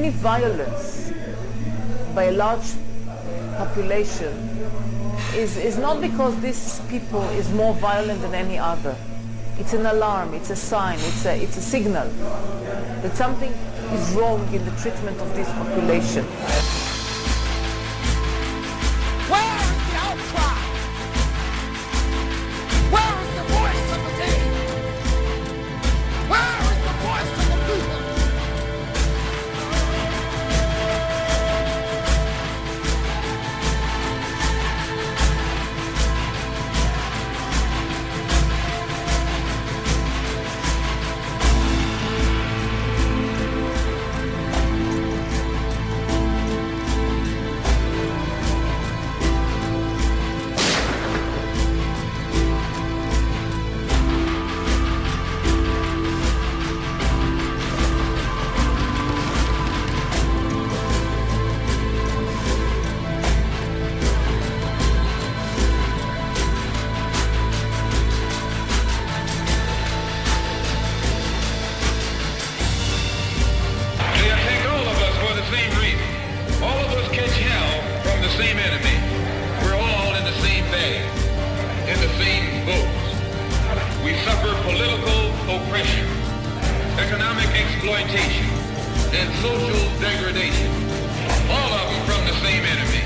any violence by a large population is not because this people is more violent than any other. It's an alarm, it's a sign, it's a signal that something is wrong in the treatment of this population. Where is the outcry? Where is the voice of the day? Where is the voice of the people? Exploitation and social degradation, all of them from the same enemy.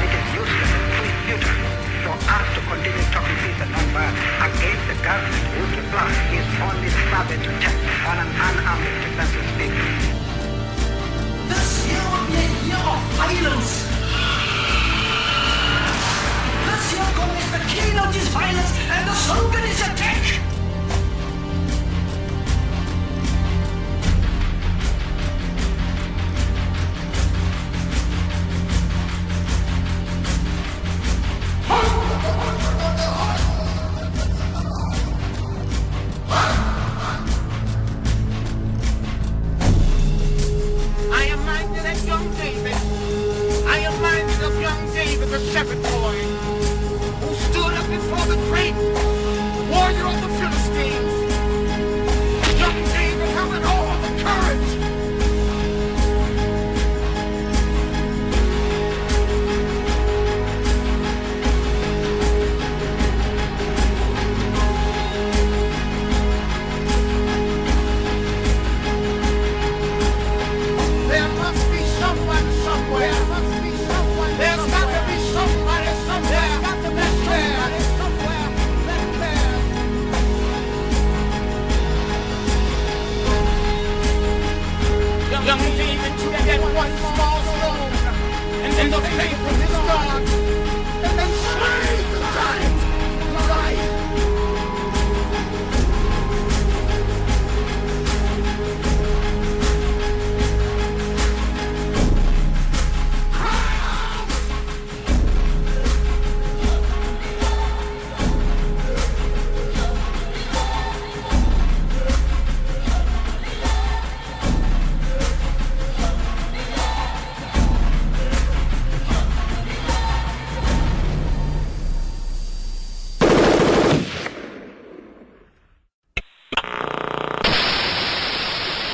It is useless and futile for us to continue talking peace and non-violence against the government whose reply is only savage attack on an unarmed defenseless people. This year will be a year of violence. This year is the keynote is violence and the slogan is attack. I am minded of young David. I am minded of young David, the shepherd boy, who stood up before the great warrior of the Philistines. Young David having all the courage. There must be someone somewhere. There must be someone. There's got to be somebody somewhere. There's got to be somebody somewhere that cares. Young David took that one small stone and the faith of his God and slayed the giant Goliath.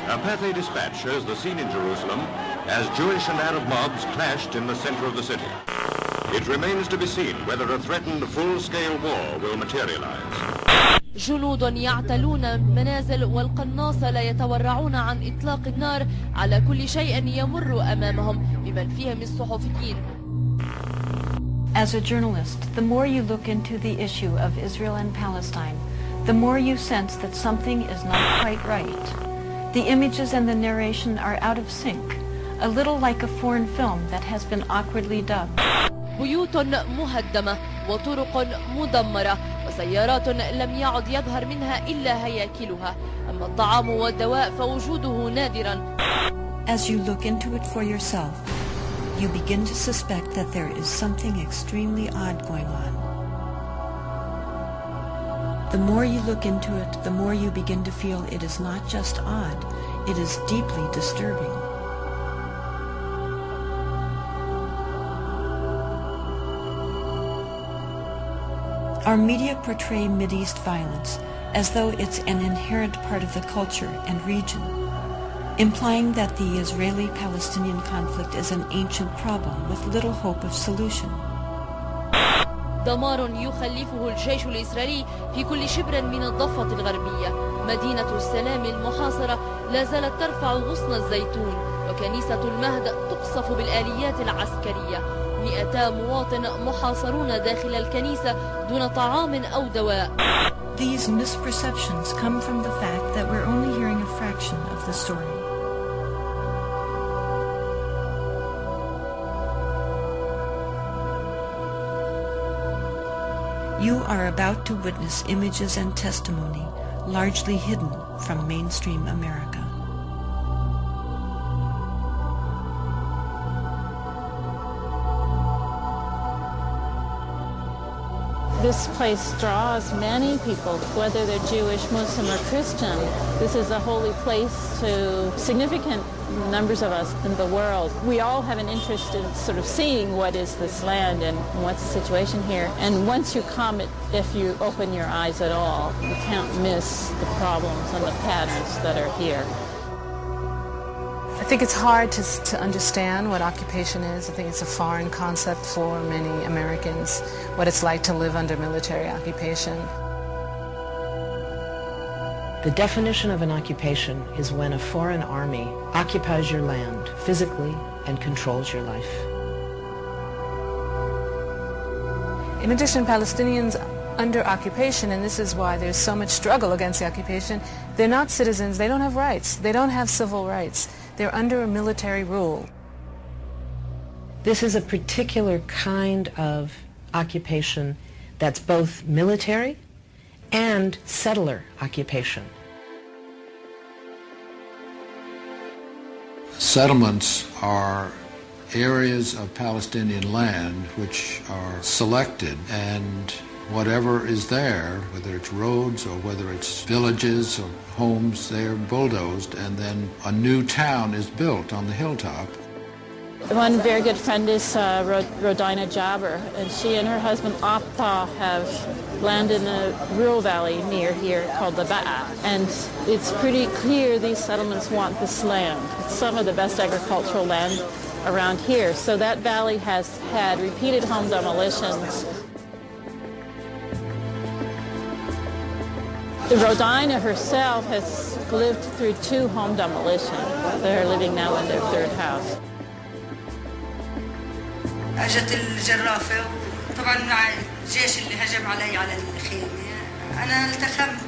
A Pathé dispatch shows the scene in Jerusalem as Jewish and Arab mobs clashed in the center of the city. It remains to be seen whether a threatened full-scale war will materialize. جنود يعتلون منازل والقناصة لا يتورعون عن إطلاق النار على كل شيء يمر أمامهم بمن فيهم الصحفيين. As a journalist, the more you look into the issue of Israel and Palestine, the more you sense that something is not quite right. The images and the narration are out of sync, a little like a foreign film that has been awkwardly dubbed. بيوت مهدمة وطرق مدمرة وسيارات لم يعد يظهر منها إلا هياكلها، أما الطعام والدواء فوجوده نادرا. As you look into it for yourself, you begin to suspect that there is something extremely odd going on. The more you look into it, the more you begin to feel it is not just odd, it is deeply disturbing. Our media portray Mideast violence, as though it's an inherent part of the culture and region, implying that the Israeli-Palestinian conflict is an ancient problem with little hope of solution. دمار يخلفه الجيش الإسرائيلي في كل شبر من الضفة الغربية. مدينة السلام المحاصرة لا زالت ترفع غصن الزيتون، وكنيسة المهد تقصف بالآليات العسكرية. 200 مواطن محاصرون داخل الكنيسة دون طعام أو دواء. These misperceptions come from the fact that we're only hearing a fraction of the story. You are about to witness images and testimony largely hidden from mainstream America. This place draws many people, whether they're Jewish, Muslim, or Christian. This is a holy place to significant numbers of us in the world. We all have an interest in sort of seeing what is this land and what's the situation here. And once you come, if you open your eyes at all, you can't miss the problems and the patterns that are here. I think it's hard to understand what occupation is. I think it's a foreign concept for many Americans, what it's like to live under military occupation. The definition of an occupation is when a foreign army occupies your land physically and controls your life. In addition, Palestinians under occupation, and this is why there's so much struggle against the occupation, they're not citizens, they don't have rights, they don't have civil rights. They're under a military rule. This is a particular kind of occupation that's both military and settler occupation. Settlements are areas of Palestinian land which are selected, and whatever is there, whether it's roads or whether it's villages or homes, they are bulldozed, and then a new town is built on the hilltop. One very good friend is Rodina Jabber, and she and her husband Appa have land in a rural valley near here called the Ba'a. And it's pretty clear these settlements want this land. It's some of the best agricultural land around here. So that valley has had repeated home demolitions. Rodina herself has lived through 2 home demolitions. They're living now in their 3rd house. اجت الجرافه طبعا مع الجيش اللي هجم علي على الخيمه انا التخمت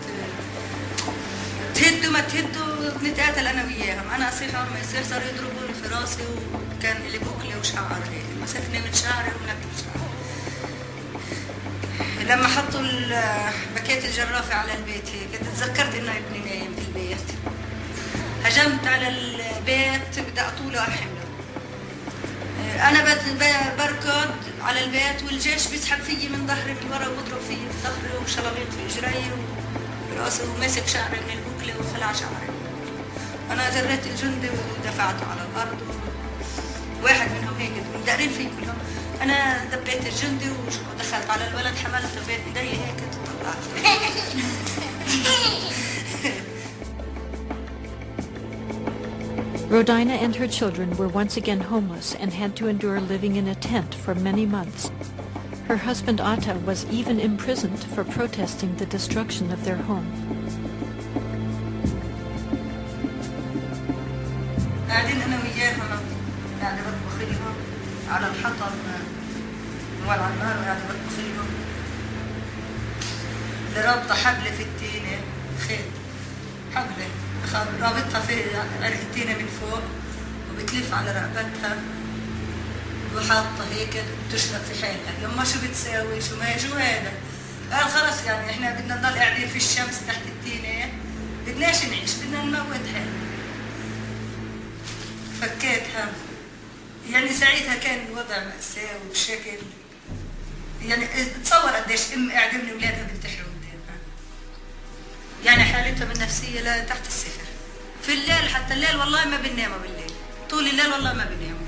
تهدوا ما تهدوا بنتقاتل انا وياهم انا اصير حر ما يصير صاروا يضربوني في راسي وكان لي بوكله وشعر هيك مسكني من شعري ونكت شعري لما حطوا بكيت الجرافه على البيت هيك تذكرت انه ابني نايم في البيت هجمت على البيت بدي اطوله احمله أنا بركض على البيت والجيش بيسحب فيي من ظهري من ورا وبضرب فيي في ظهري وشلاليط في إجري وراسي وماسك شعري من البوكلة وخلع شعري. أنا جريت الجندي ودفعته على الأرض واحد منهم هيك مدقرين فيه كلهم. أنا دبيت الجندي ودخلت على الولد حملته بين إيدي هيك طلعت. Rodina and her children were once again homeless and had to endure living in a tent for many months. Her husband Atta was even imprisoned for protesting the destruction of their home. قاعدين أنا وياهم قاعدة بطبخ لهم على الحطب مولع النار وقاعدة بطبخ لهم. رابطة حبل في التينة خيط حبلة رابطها في عرق التينة من فوق وبتلف على رقبتها وحاطة هيك بتشرب في حالها. يما شو بتساوي شو هذا؟ قال خلص يعني احنا بدنا نضل قاعدين في الشمس تحت التينة بدناش نعيش بدنا نموت حالنا. فكيتها يعني ساعتها كان الوضع مأساوي بشكل يعني تصور قديش ام قاعدة من اولادها بنتحروا قدامها. يعني حالتها بالنفسية لا تحت الصفر. في الليل حتى الليل والله ما بنناموا بالليل. طول الليل والله ما بنناموا.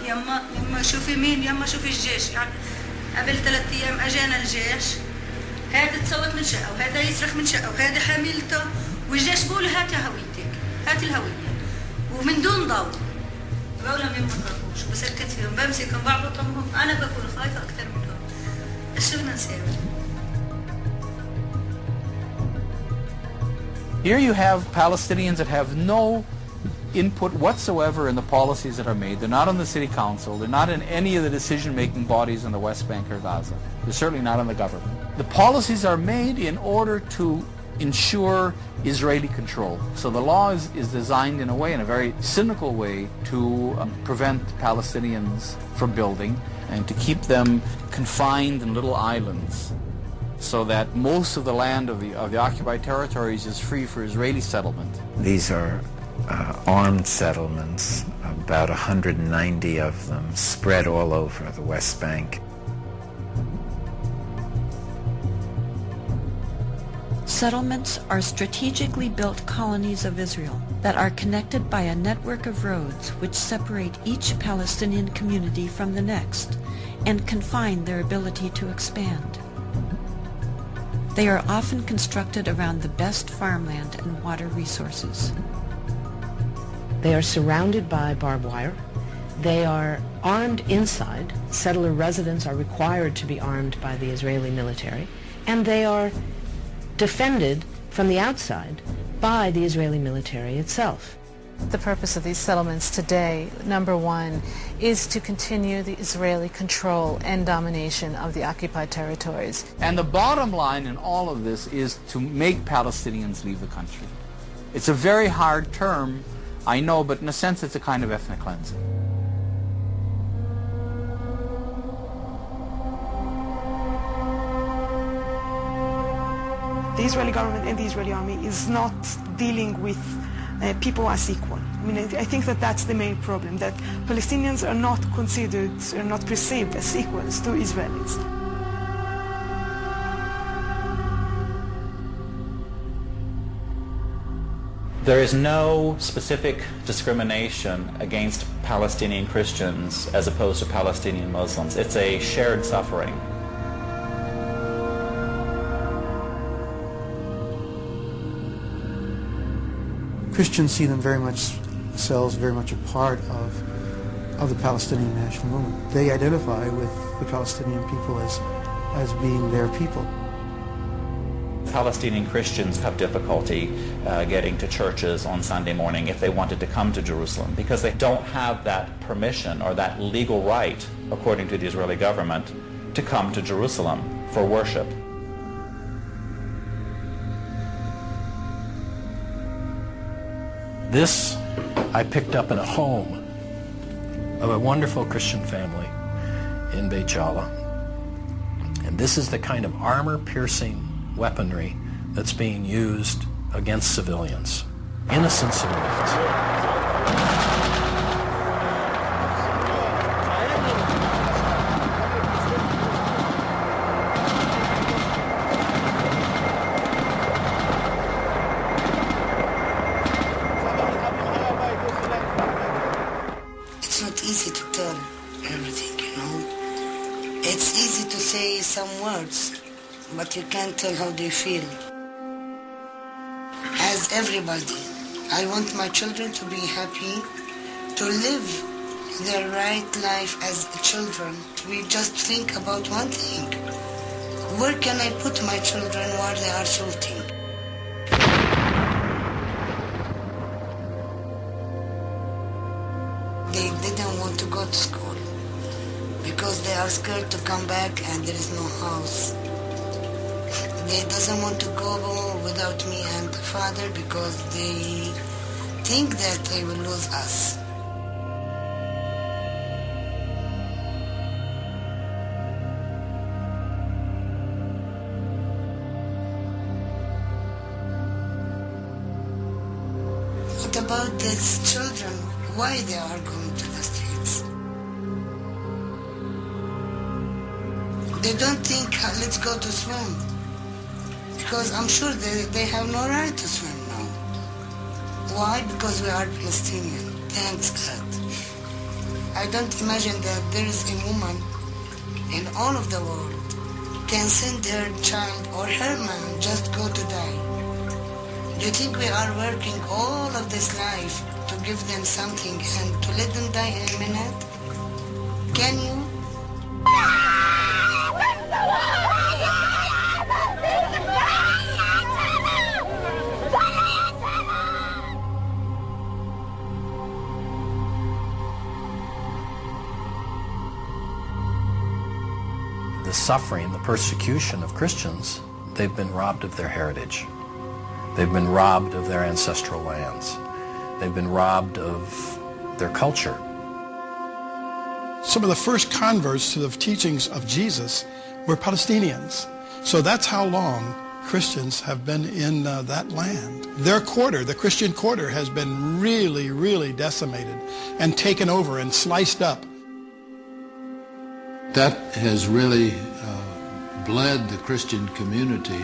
يما شوفي مين يما شوفي الجيش يعني قبل 3 أيام اجانا الجيش هذا تصوت من شقة وهذا يصرخ من شقة وهذا حاملته، والجيش بقول هاتي هويتك، هاتي الهوية، ومن دون ضوء. بقولهم ما بخافوش وبسكت فيهم، بمسكهم بعبطهم، أنا بكون خايفة أكثر منهم. شو بدنا نسوي؟ Here you have Palestinians that have no input whatsoever in the policies that are made. They're not on the city council. They're not in any of the decision-making bodies in the West Bank or Gaza. They're certainly not in the government. The policies are made in order to ensure Israeli control. So the law is designed in a way, in a very cynical way, to prevent Palestinians from building and to keep them confined in little islands, so that most of the land of the occupied territories is free for Israeli settlement. These are armed settlements, about 190 of them, spread all over the West Bank. Settlements are strategically built colonies of Israel that are connected by a network of roads which separate each Palestinian community from the next and confine their ability to expand. They are often constructed around the best farmland and water resources. They are surrounded by barbed wire. They are armed inside. Settler residents are required to be armed by the Israeli military. And they are defended from the outside by the Israeli military itself. The purpose of these settlements today, number one, is to continue the Israeli control and domination of the occupied territories. And the bottom line in all of this is to make Palestinians leave the country. It's a very hard term, I know, but in a sense it's a kind of ethnic cleansing. The Israeli government and the Israeli army is not dealing with people as equal. I mean, I think that that's the main problem, that Palestinians are not considered, are not perceived as equals to Israelis. There is no specific discrimination against Palestinian Christians as opposed to Palestinian Muslims. It's a shared suffering. Christians see them themselves very much a part of the Palestinian national movement. They identify with the Palestinian people as being their people. Palestinian Christians have difficulty getting to churches on Sunday morning if they wanted to come to Jerusalem because they don't have that permission or that legal right, according to the Israeli government, to come to Jerusalem for worship. This I picked up in a home of a wonderful Christian family in Beit Jala. And this is the kind of armor-piercing weaponry that's being used against civilians, innocent civilians. It's not easy to tell everything, you know. It's easy to say some words, but you can't tell how they feel. As everybody, I want my children to be happy, to live their right life as children. We just think about one thing. Where can I put my children while they are shooting? They didn't want to go to school because they are scared to come back and there is no house. They doesn't want to go without me and the father because they think that they will lose us. What about these children? Why they are going to the streets? They don't think, let's go to swim. Because I'm sure they have no right to swim now. Why? Because we are Palestinian. Thanks God. I don't imagine that there is a woman in all of the world can send their child or her man just go to die. Do you think we are working all of this life to give them something and to let them die in a minute? Can you? The suffering, the persecution of Christians, they've been robbed of their heritage. They've been robbed of their ancestral lands. They've been robbed of their culture. Some of the first converts to the teachings of Jesus were Palestinians. So that's how long Christians have been in that land. Their quarter, the Christian quarter, has been really, really decimated and taken over and sliced up. That has really bled the Christian community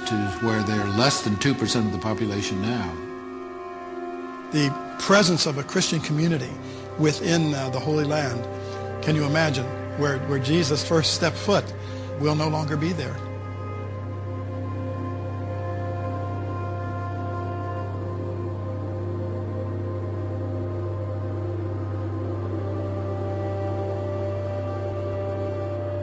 to where they're less than 2% of the population now. The presence of a Christian community within the Holy Land, can you imagine, where Jesus first stepped foot, will no longer be there.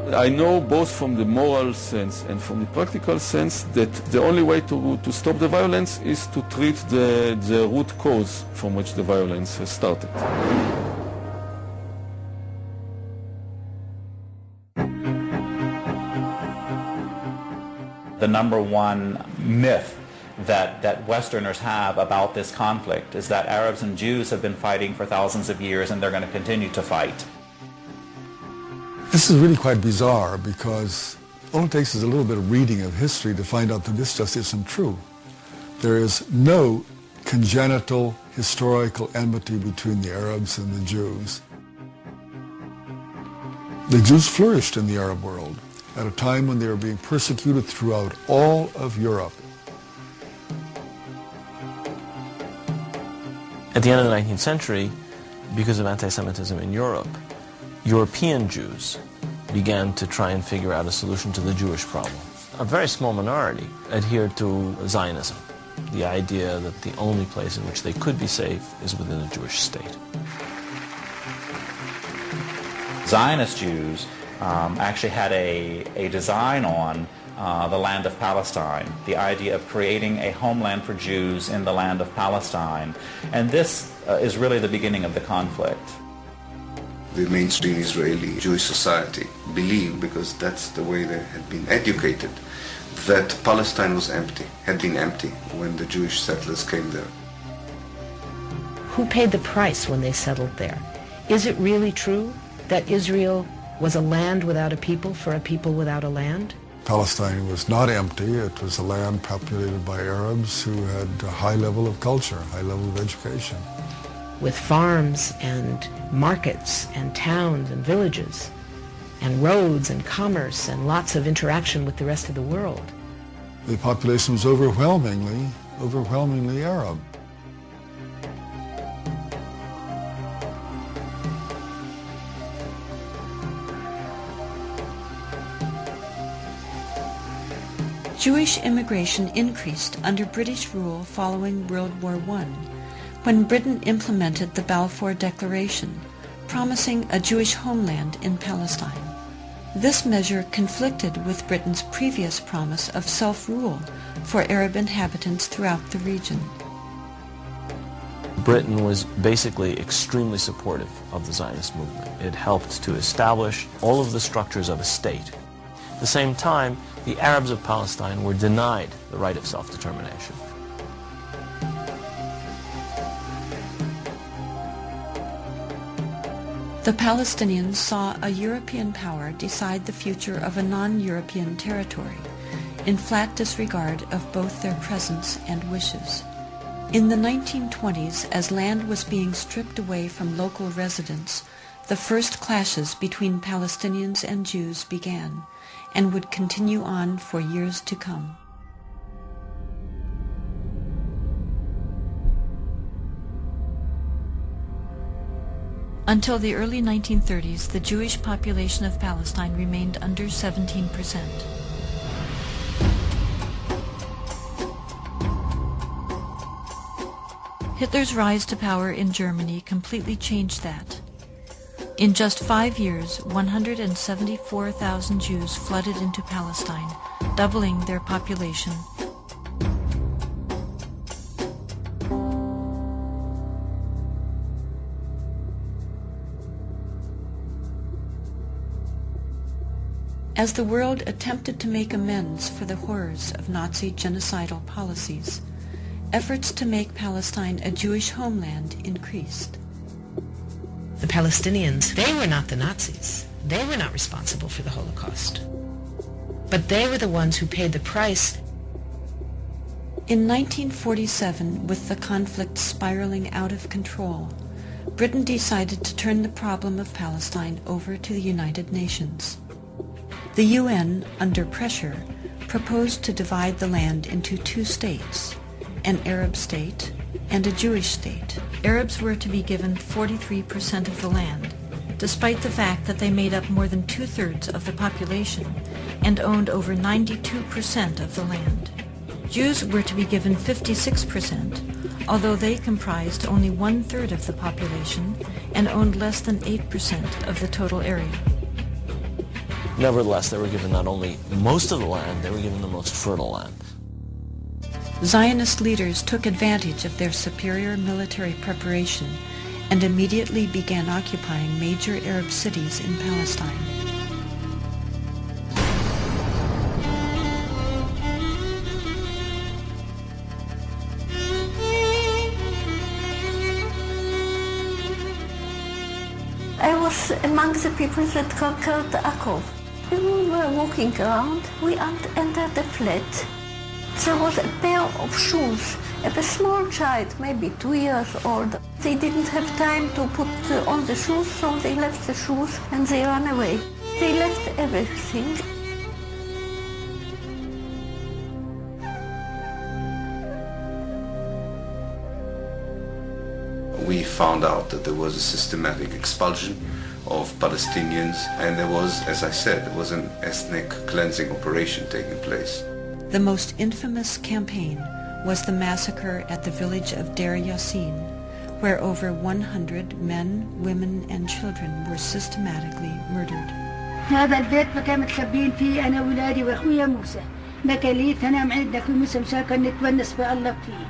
I know both from the moral sense and from the practical sense that the only way to stop the violence is to treat the root cause from which the violence has started. The number one myth that Westerners have about this conflict is that Arabs and Jews have been fighting for thousands of years and they're going to continue to fight. This is really quite bizarre because all it takes is a little bit of reading of history to find out that this just isn't true. There is no congenital historical enmity between the Arabs and the Jews. The Jews flourished in the Arab world at a time when they were being persecuted throughout all of Europe. At the end of the 19th century, because of anti-Semitism in Europe, European Jews began to try and figure out a solution to the Jewish problem. A very small minority adhered to Zionism, the idea that the only place in which they could be safe is within a Jewish state. Zionist Jews actually had a design on the land of Palestine, the idea of creating a homeland for Jews in the land of Palestine. And this is really the beginning of the conflict. The mainstream Israeli Jewish society believed, because that's the way they had been educated, that Palestine was empty, had been empty when the Jewish settlers came there. Who paid the price when they settled there? Is it really true that Israel was a land without a people for a people without a land? Palestine was not empty. It was a land populated by Arabs who had a high level of culture, high level of education. With farms and markets and towns and villages and roads and commerce and lots of interaction with the rest of the world. The population was overwhelmingly Arab. Jewish immigration increased under British rule following World War I, when Britain implemented the Balfour Declaration, promising a Jewish homeland in Palestine. This measure conflicted with Britain's previous promise of self-rule for Arab inhabitants throughout the region. Britain was basically extremely supportive of the Zionist movement. It helped to establish all of the structures of a state. At the same time, the Arabs of Palestine were denied the right of self-determination. The Palestinians saw a European power decide the future of a non-European territory, in flat disregard of both their presence and wishes. In the 1920s, as land was being stripped away from local residents, the first clashes between Palestinians and Jews began, and would continue on for years to come. Until the early 1930s, the Jewish population of Palestine remained under 17%. Hitler's rise to power in Germany completely changed that. In just 5 years, 174,000 Jews flooded into Palestine, doubling their population. As the world attempted to make amends for the horrors of Nazi genocidal policies, efforts to make Palestine a Jewish homeland increased. The Palestinians, they were not the Nazis. They were not responsible for the Holocaust. But they were the ones who paid the price. In 1947, with the conflict spiraling out of control, Britain decided to turn the problem of Palestine over to the United Nations. The UN, under pressure, proposed to divide the land into 2 states, an Arab state and a Jewish state. Arabs were to be given 43% of the land, despite the fact that they made up more than 2/3 of the population and owned over 92% of the land. Jews were to be given 56%, although they comprised only 1/3 of the population and owned less than 8% of the total area. Nevertheless, they were given not only most of the land, they were given the most fertile land. Zionist leaders took advantage of their superior military preparation and immediately began occupying major Arab cities in Palestine. I was among the people that conquered Akko. We were walking around, we entered the flat. There was a pair of shoes, a small child, maybe 2 years old. They didn't have time to put on the shoes, so they left the shoes and they ran away. They left everything. We found out that there was a systematic expulsion of Palestinians, and there was, as I said, there was an ethnic cleansing operation taking place. The most infamous campaign was the massacre at the village of Deir Yassin, where over 100 men, women, and children were systematically murdered. هذا البيت مكان متخبين فيه أنا وولادي وأخويا موسى. مكاليت أنا معد أخوي موسى مشان نتونس بالله فيه.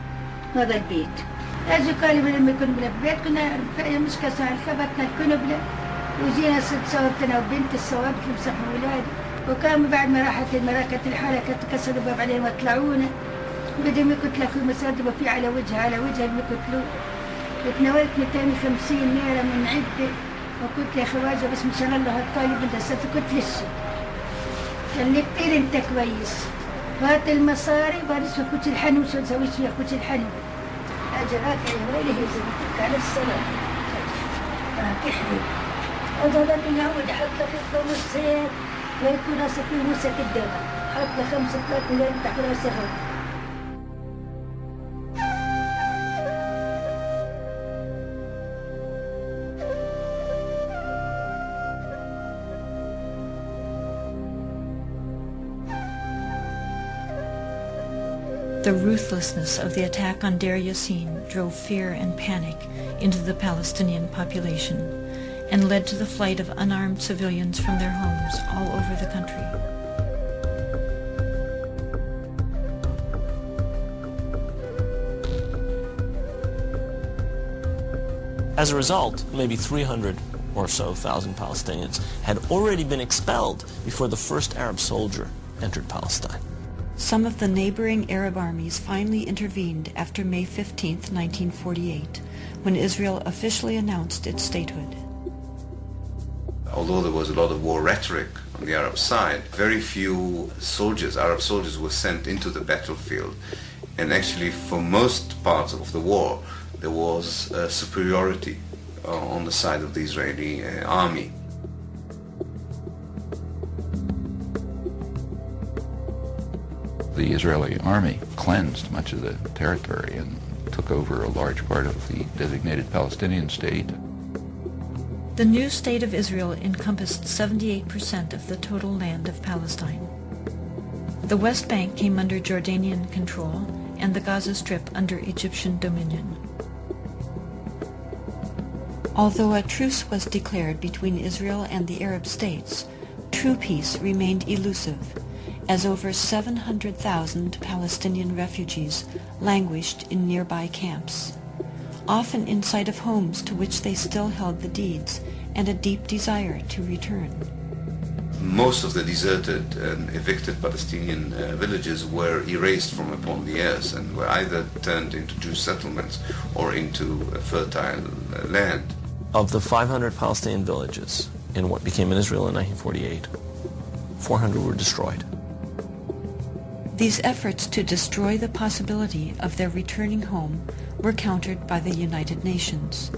هذا البيت. أجي قالوا لما كنا بالبيت كنا مش كسر خبطنا الكنبلة وجينا صورت أنا وبنت الصواب تمسح ولادي. وكان بعد ما راحت المراكة الحالة كسروا الباب عليهم وطلعونا بدهم يقتلوا أخوي مسدبوا فيه على وجهه اللي يقتلوه. وتناولت 250 ليرة من عدة وقلت يا خواجه بس مشان الله هالطالب انت قلت لسه قال لي كتير انت كويس هات المصاري وبعدين كنت الحنو شو نسوي فيها كنت الحنو اجراك يا ويلي هي زي على السلام كحلي هذا اللي يعود حط لك الخمسين ويكون راسك في موسى قدامك حط لك 5 مليون تحت راسك. The ruthlessness of the attack on Deir Yassin drove fear and panic into the Palestinian population and led to the flight of unarmed civilians from their homes all over the country. As a result, maybe 300 or so thousand Palestinians had already been expelled before the first Arab soldier entered Palestine. Some of the neighboring Arab armies finally intervened after May 15, 1948, when Israel officially announced its statehood. Although there was a lot of war rhetoric on the Arab side, very few soldiers, Arab soldiers, were sent into the battlefield. And actually, for most parts of the war, there was superiority on the side of the Israeli army. The Israeli army cleansed much of the territory and took over a large part of the designated Palestinian state. The new state of Israel encompassed 78% of the total land of Palestine. The West Bank came under Jordanian control and the Gaza Strip under Egyptian dominion. Although a truce was declared between Israel and the Arab states, true peace remained elusive, as over 700,000 Palestinian refugees languished in nearby camps, often in sight of homes to which they still held the deeds and a deep desire to return. Most of the deserted and evicted Palestinian villages were erased from upon the earth and were either turned into Jewish settlements or into fertile land. Of the 500 Palestinian villages in what became Israel in 1948, 400 were destroyed. These efforts to destroy the possibility of their returning home were countered by the United Nations,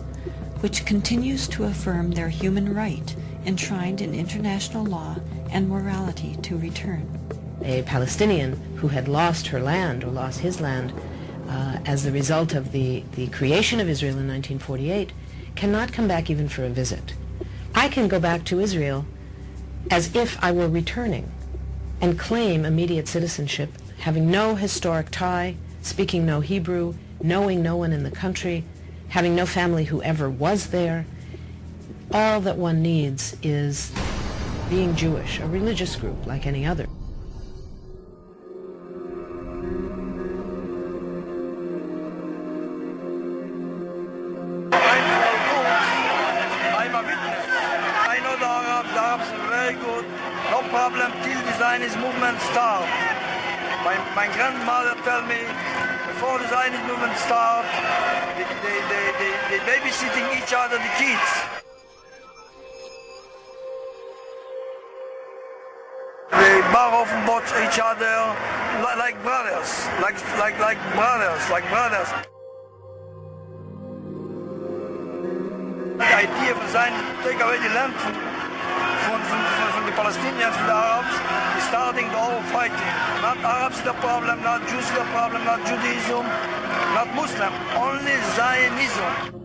which continues to affirm their human right enshrined in international law and morality to return. A Palestinian who had lost her land or lost his land as the result of the creation of Israel in 1948 cannot come back even for a visit. I can go back to Israel as if I were returning and claim immediate citizenship, having no historic tie, speaking no Hebrew, knowing no one in the country, having no family who ever was there. All that one needs is being Jewish, a religious group like any other. I'm a witness. I know the Arabs are very good. No problem till the Zionist movement start. My grandmother tell me before the Zionist movement start, they babysitting each other, the kids. They bar off and watch each other like brothers, like brothers. The idea of Zionism to take away the land from the Palestinians and the Arabs is starting the whole fighting. Not Arabs the problem, not Jews the problem, not Judaism, not Muslim, only Zionism.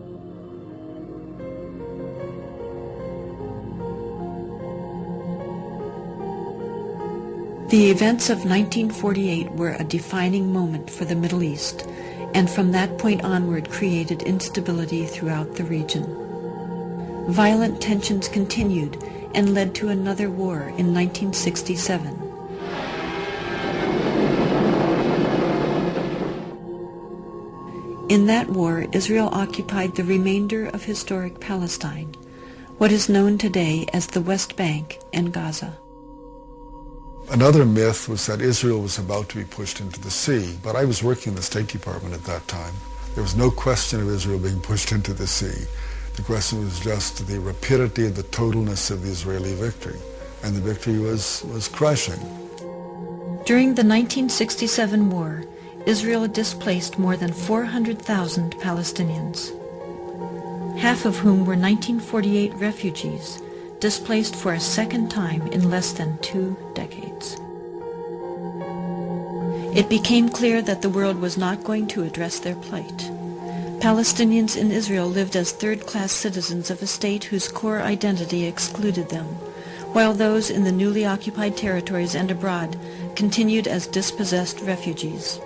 The events of 1948 were a defining moment for the Middle East, and from that point onward created instability throughout the region. Violent tensions continued and led to another war in 1967. In that war, Israel occupied the remainder of historic Palestine, what is known today as the West Bank and Gaza. Another myth was that Israel was about to be pushed into the sea, but I was working in the State Department at that time. There was no question of Israel being pushed into the sea. The question was just the rapidity and the totalness of the Israeli victory, and the victory was crushing. During the 1967 war, Israel displaced more than 400,000 Palestinians, half of whom were 1948 refugees, displaced for a second time in less than 2 decades. It became clear that the world was not going to address their plight. Palestinians in Israel lived as third-class citizens of a state whose core identity excluded them, while those in the newly occupied territories and abroad continued as dispossessed refugees.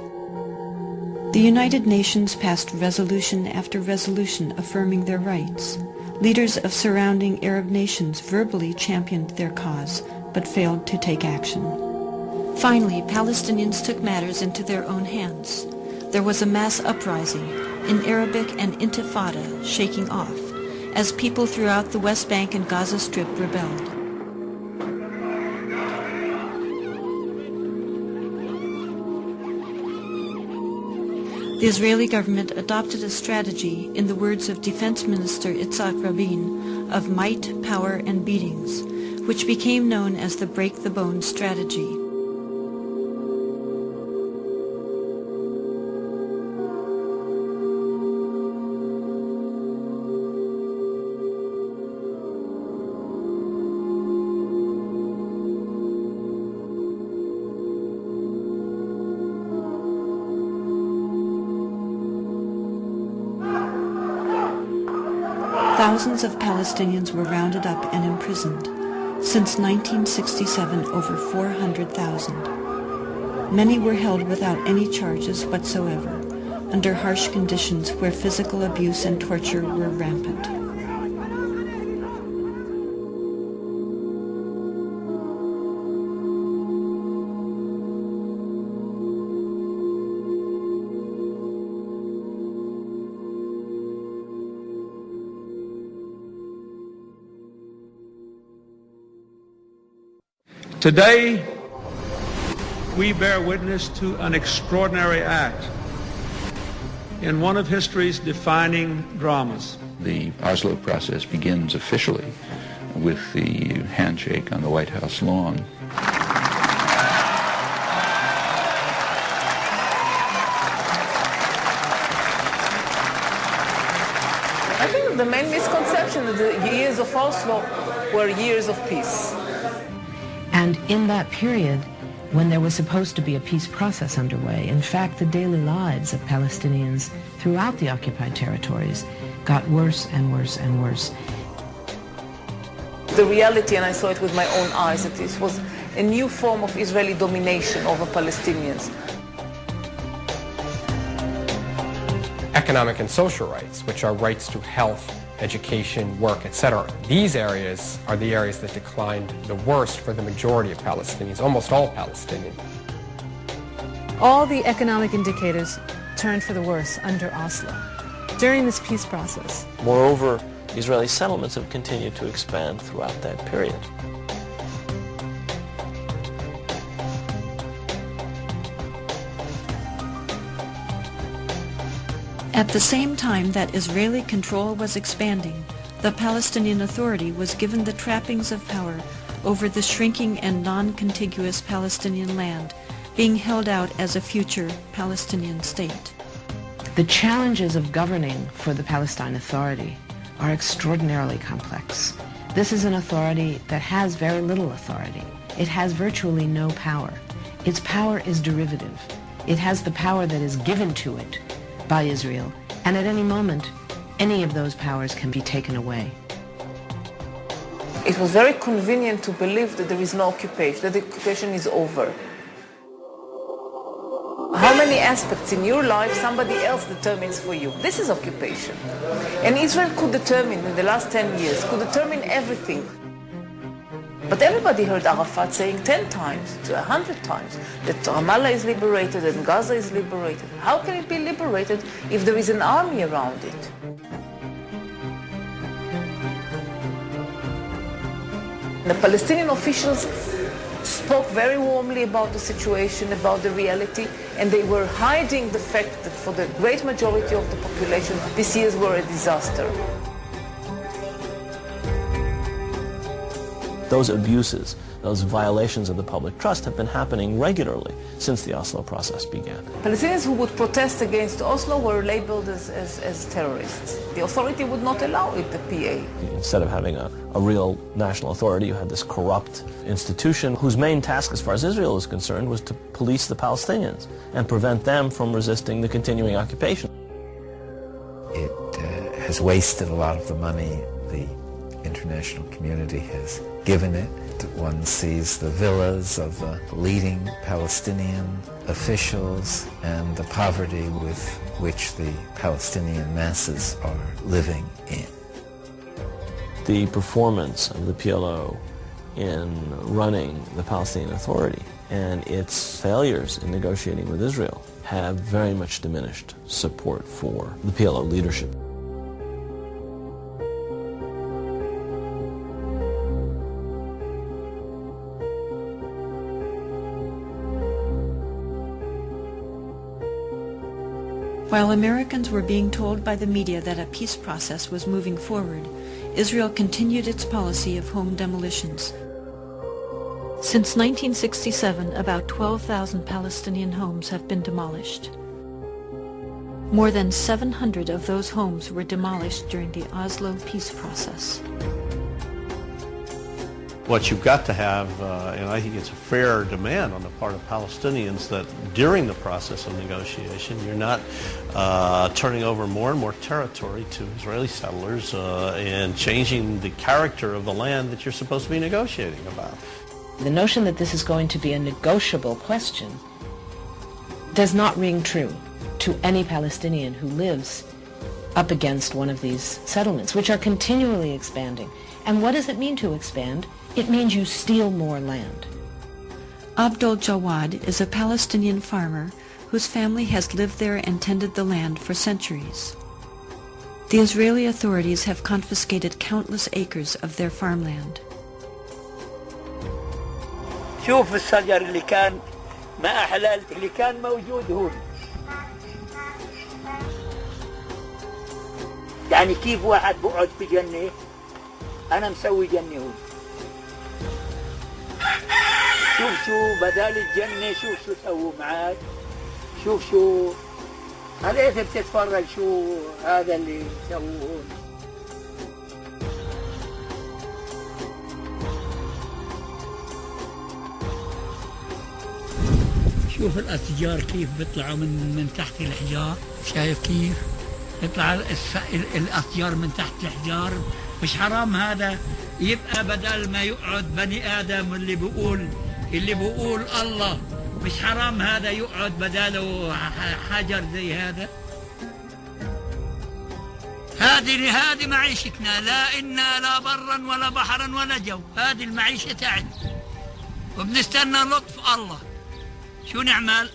The United Nations passed resolution after resolution affirming their rights. Leaders of surrounding Arab nations verbally championed their cause, but failed to take action. Finally, Palestinians took matters into their own hands. There was a mass uprising, in Arabic an intifada, shaking off, as people throughout the West Bank and Gaza Strip rebelled. The Israeli government adopted a strategy, in the words of Defense Minister Itzhak Rabin, of might, power, and beatings, which became known as the break the bone strategy. Thousands of Palestinians were rounded up and imprisoned. Since 1967, over 400,000. Many were held without any charges whatsoever, under harsh conditions where physical abuse and torture were rampant. Today, we bear witness to an extraordinary act in one of history's defining dramas. The Oslo process begins officially with the handshake on the White House lawn. I think the main misconception is the years of Oslo were years of peace. And in that period, when there was supposed to be a peace process underway, in fact, the daily lives of Palestinians throughout the occupied territories got worse and worse and worse. The reality, and I saw it with my own eyes, that this was a new form of Israeli domination over Palestinians. Economic and social rights, which are rights to health, education, work, etc. These areas are the areas that declined the worst for the majority of Palestinians, almost all Palestinians. All the economic indicators turned for the worse under Oslo during this peace process. Moreover, Israeli settlements have continued to expand throughout that period. At the same time that Israeli control was expanding, the Palestinian Authority was given the trappings of power over the shrinking and non-contiguous Palestinian land, being held out as a future Palestinian state. The challenges of governing for the Palestine Authority are extraordinarily complex. This is an authority that has very little authority. It has virtually no power. Its power is derivative. It has the power that is given to it by Israel, and at any moment, any of those powers can be taken away. It was very convenient to believe that there is no occupation, that the occupation is over. How many aspects in your life somebody else determines for you? This is occupation. And Israel could determine, in the last 10 years, could determine everything. But everybody heard Arafat saying 10 times, to 100 times, that Ramallah is liberated and Gaza is liberated. How can it be liberated if there is an army around it? The Palestinian officials spoke very warmly about the situation, about the reality, and they were hiding the fact that for the great majority of the population, these years were a disaster. Those abuses, those violations of the public trust have been happening regularly since the Oslo process began. Palestinians who would protest against Oslo were labeled as terrorists. The authority would not allow it, the PA. Instead of having a real national authority, you had this corrupt institution whose main task, as far as Israel was concerned, was to police the Palestinians and prevent them from resisting the continuing occupation. It has wasted a lot of the money the international community has given it. One sees the villas of the leading Palestinian officials and the poverty with which the Palestinian masses are living in. The performance of the PLO in running the Palestinian Authority and its failures in negotiating with Israel have very much diminished support for the PLO leadership. While Americans were being told by the media that a peace process was moving forward, Israel continued its policy of home demolitions. Since 1967, about 12,000 Palestinian homes have been demolished. More than 700 of those homes were demolished during the Oslo peace process. What you've got to have, and I think it's a fair demand on the part of Palestinians, that during the process of negotiation, you're not turning over more and more territory to Israeli settlers and changing the character of the land that you're supposed to be negotiating about. The notion that this is going to be a negotiable question does not ring true to any Palestinian who lives up against one of these settlements, which are continually expanding. And what does it mean to expand? It means you steal more land. Abdul Jawad is a Palestinian farmer whose family has lived there and tended the land for centuries. The Israeli authorities have confiscated countless acres of their farmland. شوف الشجر اللي كان ما أحلال اللي كان موجود هون. يعني كيف واحد بقعد في جنة أنا مسوي جنة هون. شوف شو بدال الجنة شوف سووا معاك. شوف شو هذا بتتفرج شو هذا اللي سووه هون. شوف الأشجار كيف بيطلعوا من تحت الأحجار. شايف كيف يطلع الأشجار من تحت الأحجار. مش حرام هذا يبقى بدل ما يقعد بني آدم اللي بيقول الله، مش حرام هذا يقعد بداله حجر زي هذا. هذه معيشتنا، لا إنا لا برا ولا بحرا ولا جو، هذه المعيشة تاعنا وبنستنى لطف الله. شو نعمل؟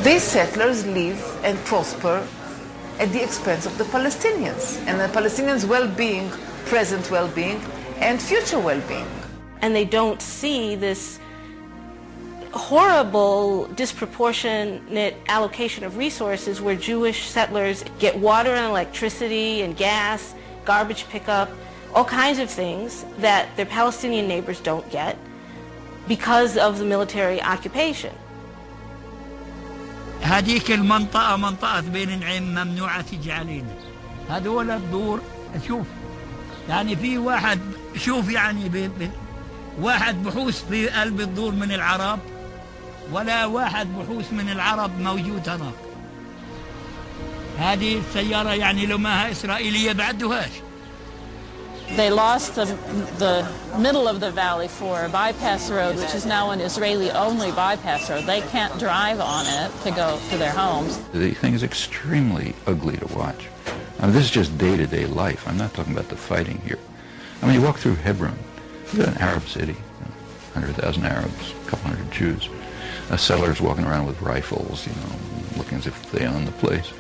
These settlers live and prosper at the expense of the Palestinians and the Palestinians' well-being, present well-being and future well-being. And they don't see this horrible disproportionate allocation of resources where Jewish settlers get water and electricity and gas, garbage pickup, all kinds of things that their Palestinian neighbors don't get because of the military occupation. هذيك المنطقة منطقة بين العين ممنوعة تيجي علينا. هذول الدور شوف يعني في واحد شوف يعني واحد بحوث في قلب الدور من العرب ولا واحد بحوث من العرب موجود هناك. هذه السيارة يعني لو ما إسرائيلية بعدوهاش. They lost the middle of the valley for a bypass road, which is now an Israeli-only bypass road. They can't drive on it to go to their homes. The thing is extremely ugly to watch. I mean, this is just day-to-day life. I'm not talking about the fighting here. I mean, you walk through Hebron, you're an Arab city, 100,000 Arabs, a couple hundred Jews, settlers walking around with rifles, looking as if they own the place.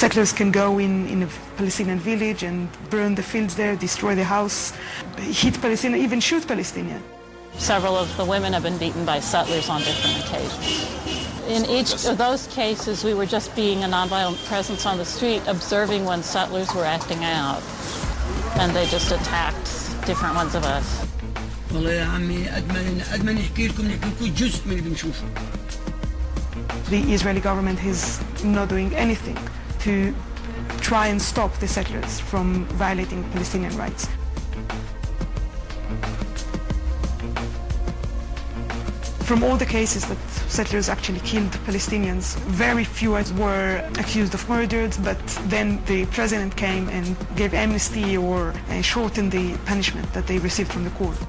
Settlers can go in a Palestinian village and burn the fields there, destroy the house, hit Palestinian, even shoot Palestinian. Several of the women have been beaten by settlers on different occasions. In each of those cases, we were just being a nonviolent presence on the street, observing when settlers were acting out, and they just attacked different ones of us. The Israeli government is not doing anything to try and stop the settlers from violating Palestinian rights. From all the cases that settlers actually killed Palestinians, very few were accused of murders, but then the president came and gave amnesty or shortened the punishment that they received from the court.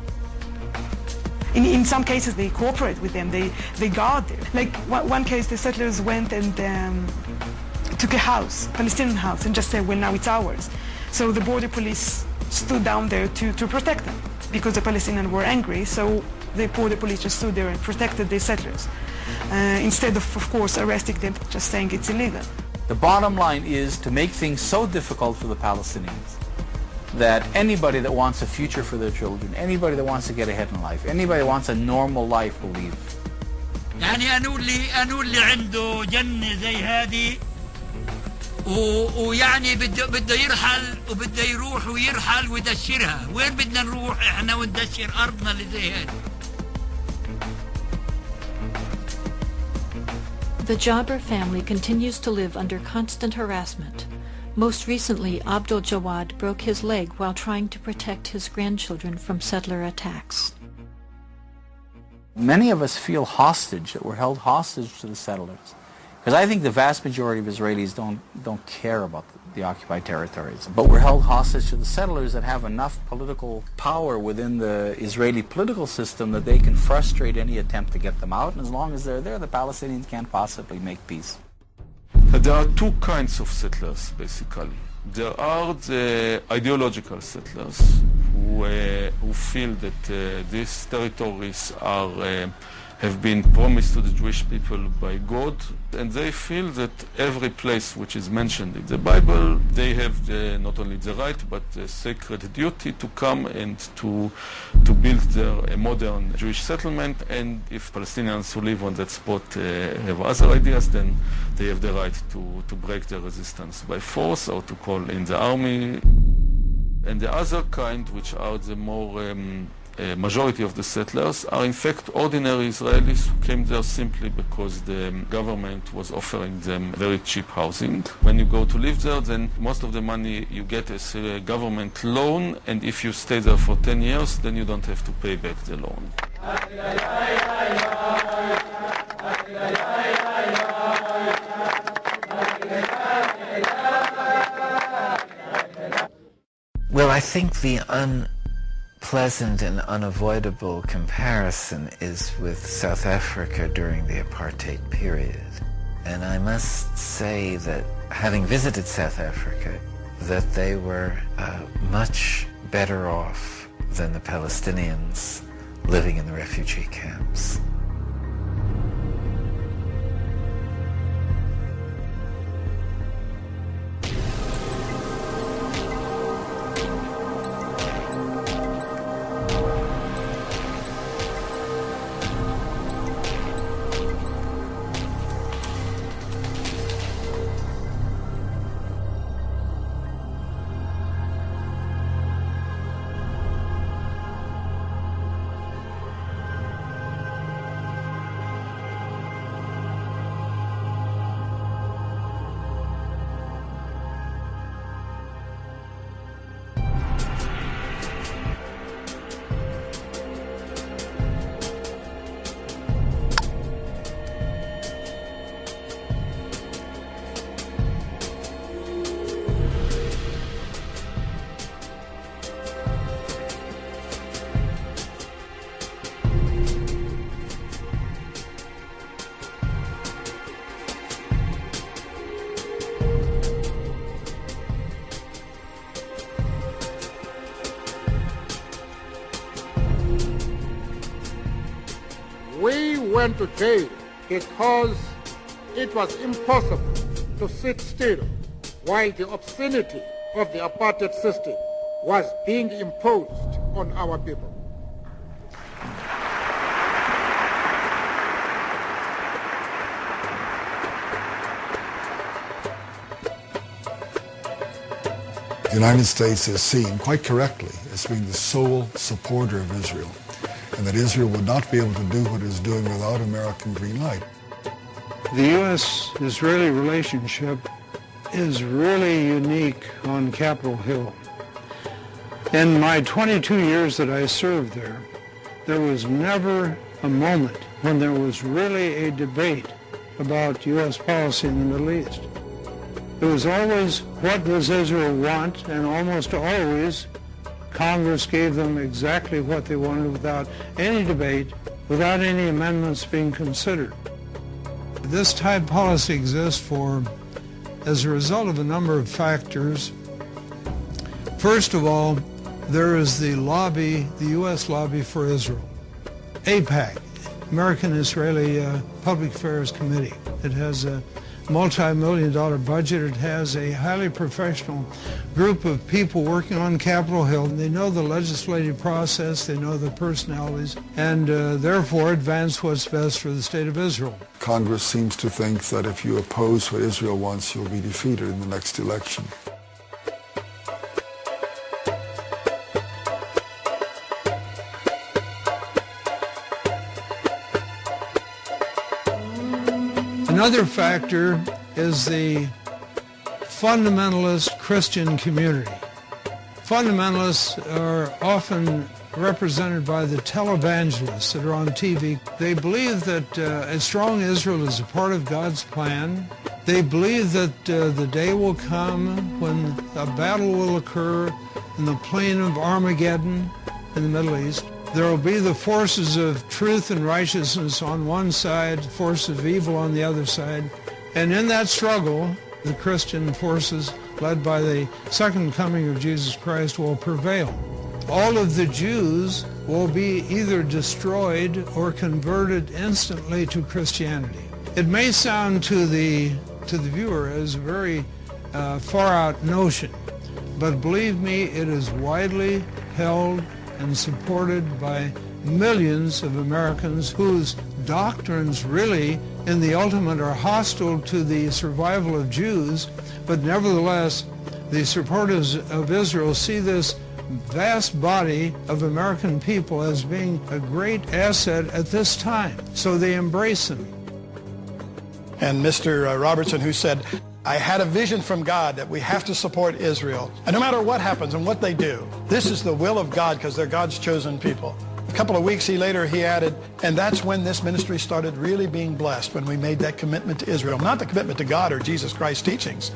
In some cases, they cooperate with them. They guard them. Like one case, the settlers went and took a house, Palestinian house, and just said, well, now it's ours. So the border police stood down there to protect them because the Palestinians were angry. So the border police just stood there and protected the settlers instead of course, arresting them, just saying it's illegal. The bottom line is to make things so difficult for the Palestinians that anybody that wants a future for their children, anybody that wants to get ahead in life, anybody that wants a normal life will leave. يعني أنو اللي عنده جنة زي هذه ويعني بده يرحل وبده يروح ويرحل ويدشرها. وين بدنا نروح احنا وندشر ارضنا اللي زي هذه؟ The Jabr family continues to live under constant harassment. Most recently, Abdul Jawad broke his leg while trying to protect his grandchildren from settler attacks. Many of us feel hostage, that we're held hostage to the settlers. Because I think the vast majority of Israelis don't care about the occupied territories. But we're held hostage to the settlers that have enough political power within the Israeli political system that they can frustrate any attempt to get them out. And as long as they're there, the Palestinians can't possibly make peace. There are two kinds of settlers, basically. There are the ideological settlers who feel that these territories have been promised to the Jewish people by God, and they feel that every place which is mentioned in the Bible, they have not only the right but the sacred duty to come and to build a modern Jewish settlement. And if Palestinians who live on that spot have other ideas, then they have the right to break their resistance by force or to call in the army. And the other kind, which are the more majority of the settlers, are in fact ordinary Israelis who came there simply because the government was offering them very cheap housing. When you go to live there, then most of the money you get is a government loan, and if you stay there for 10 years, then you don't have to pay back the loan. Well, I think the unpleasant and unavoidable comparison is with South Africa during the apartheid period. And I must say that having visited South Africa, that they were much better off than the Palestinians living in the refugee camps. We went to jail because it was impossible to sit still while the obscenity of the apartheid system was being imposed on our people. The United States is seen, quite correctly, as being the sole supporter of Israel, and that Israel would not be able to do what it is doing without American green light. The U.S.-Israeli relationship is really unique on Capitol Hill. In my 22 years that I served there was never a moment when there was really a debate about U.S. policy in the Middle East. It was always, what does Israel want? And almost always, Congress gave them exactly what they wanted without any debate, without any amendments being considered. This type policy exists as a result of a number of factors. First of all, there is the lobby, the U.S. lobby for Israel, AIPAC, American-Israeli Public Affairs Committee. It has a multi-million-dollar budget. It has a highly professional group of people working on Capitol Hill. They know the legislative process, they know the personalities, and therefore advance what's best for the state of Israel. Congress seems to think that if you oppose what Israel wants, you'll be defeated in the next election. Another factor is the fundamentalist Christian community. Fundamentalists are often represented by the televangelists that are on TV. They believe that a strong Israel is a part of God's plan. They believe that the day will come when a battle will occur in the plain of Armageddon in the Middle East. There will be the forces of truth and righteousness on one side, forces of evil on the other side. And in that struggle, the Christian forces, led by the second coming of Jesus Christ, will prevail. All of the Jews will be either destroyed or converted instantly to Christianity. It may sound to the viewer as a very far-out notion, but believe me, it is widely held and supported by millions of Americans whose doctrines really, in the ultimate, are hostile to the survival of Jews, but nevertheless, the supporters of Israel see this vast body of American people as being a great asset at this time, so they embrace them. And Mr. Robertson, who said, I had a vision from God that we have to support Israel. And no matter what happens and what they do, this is the will of God because they're God's chosen people. A couple of weeks later, he added, and that's when this ministry started really being blessed, when we made that commitment to Israel. Not the commitment to God or Jesus Christ's teachings,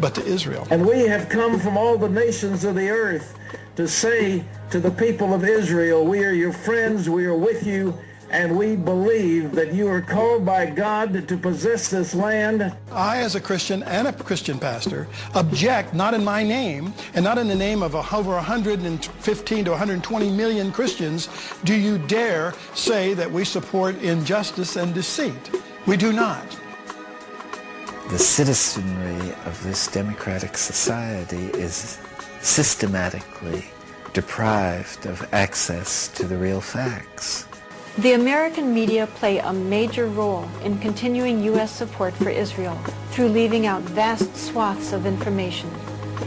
but to Israel. And we have come from all the nations of the earth to say to the people of Israel, we are your friends, we are with you, and we believe that you are called by God to possess this land. I, as a Christian and a Christian pastor, object not in my name and not in the name of over 115 to 120 million Christians do you dare say that we support injustice and deceit. We do not. The citizenry of this democratic society is systematically deprived of access to the real facts. The American media play a major role in continuing U.S. support for Israel through leaving out vast swaths of information.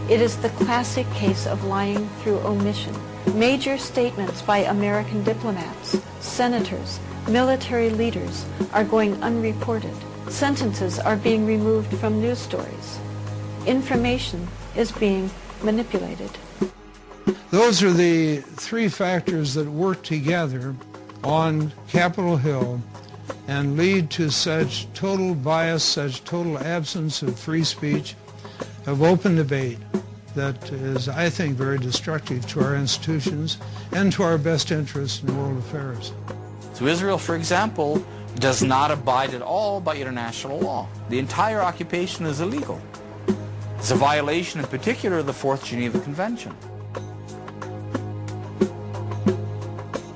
It is the classic case of lying through omission. Major statements by American diplomats, senators, military leaders are going unreported. Sentences are being removed from news stories. Information is being manipulated. Those are the three factors that work together on Capitol Hill and lead to such total bias, such total absence of free speech, of open debate that is, I think, very destructive to our institutions and to our best interests in world affairs. So Israel, for example, does not abide at all by international law. The entire occupation is illegal. It's a violation in particular of the Fourth Geneva Convention.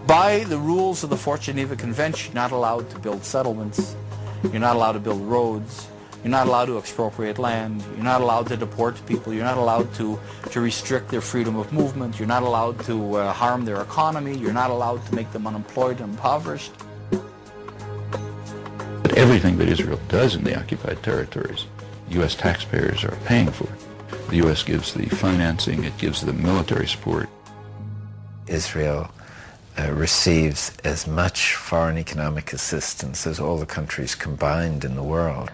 By the rules of the Fourth Geneva Convention, you're not allowed to build settlements, you're not allowed to build roads, you're not allowed to expropriate land, you're not allowed to deport people, you're not allowed to restrict their freedom of movement, you're not allowed to harm their economy, you're not allowed to make them unemployed and impoverished. But everything that Israel does in the occupied territories, U.S. taxpayers are paying for it. The U.S. gives the financing, it gives the military support. Israel receives as much foreign economic assistance as all the countries combined in the world.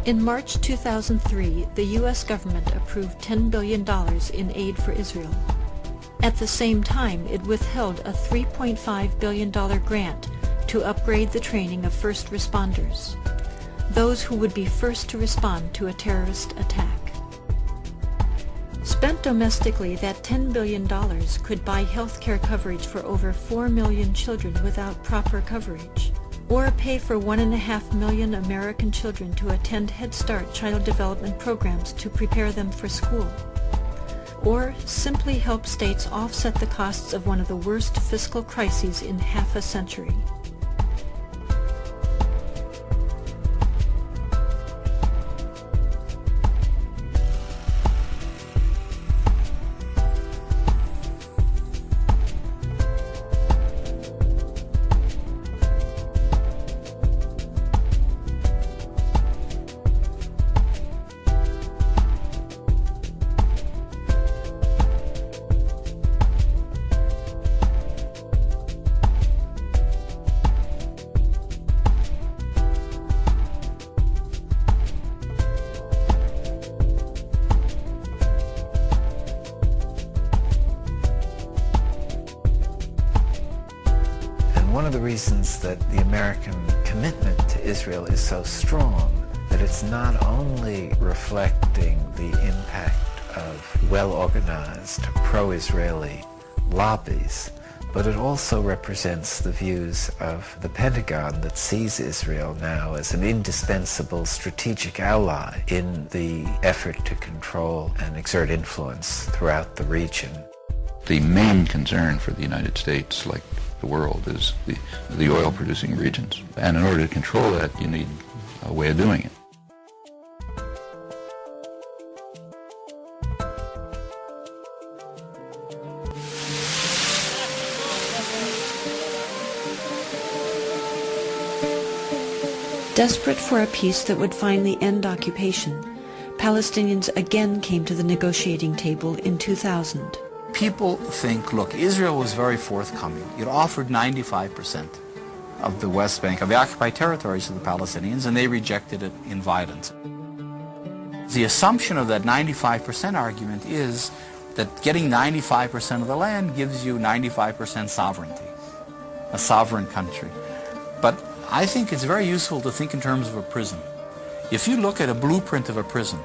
In March 2003, the U.S. government approved $10 billion in aid for Israel. At the same time, it withheld a $3.5 billion grant to upgrade the training of first responders, those who would be first to respond to a terrorist attack. Spent domestically, that $10 billion could buy health care coverage for over 4 million children without proper coverage, or pay for 1.5 million American children to attend Head Start child development programs to prepare them for school, or simply help states offset the costs of one of the worst fiscal crises in half a century. One of the reasons that the American commitment to Israel is so strong, that it's not only reflecting the impact of well-organized pro-Israeli lobbies, but it also represents the views of the Pentagon that sees Israel now as an indispensable strategic ally in the effort to control and exert influence throughout the region. The main concern for the United States, like the world, is the oil-producing regions. And in order to control that, you need a way of doing it. Desperate for a peace that would finally end occupation, Palestinians again came to the negotiating table in 2000. People think, look, Israel was very forthcoming. It offered 95% of the West Bank, of the occupied territories to the Palestinians, and they rejected it in violence. The assumption of that 95% argument is that getting 95% of the land gives you 95% sovereignty, a sovereign country. But I think it's very useful to think in terms of a prison. If you look at a blueprint of a prison,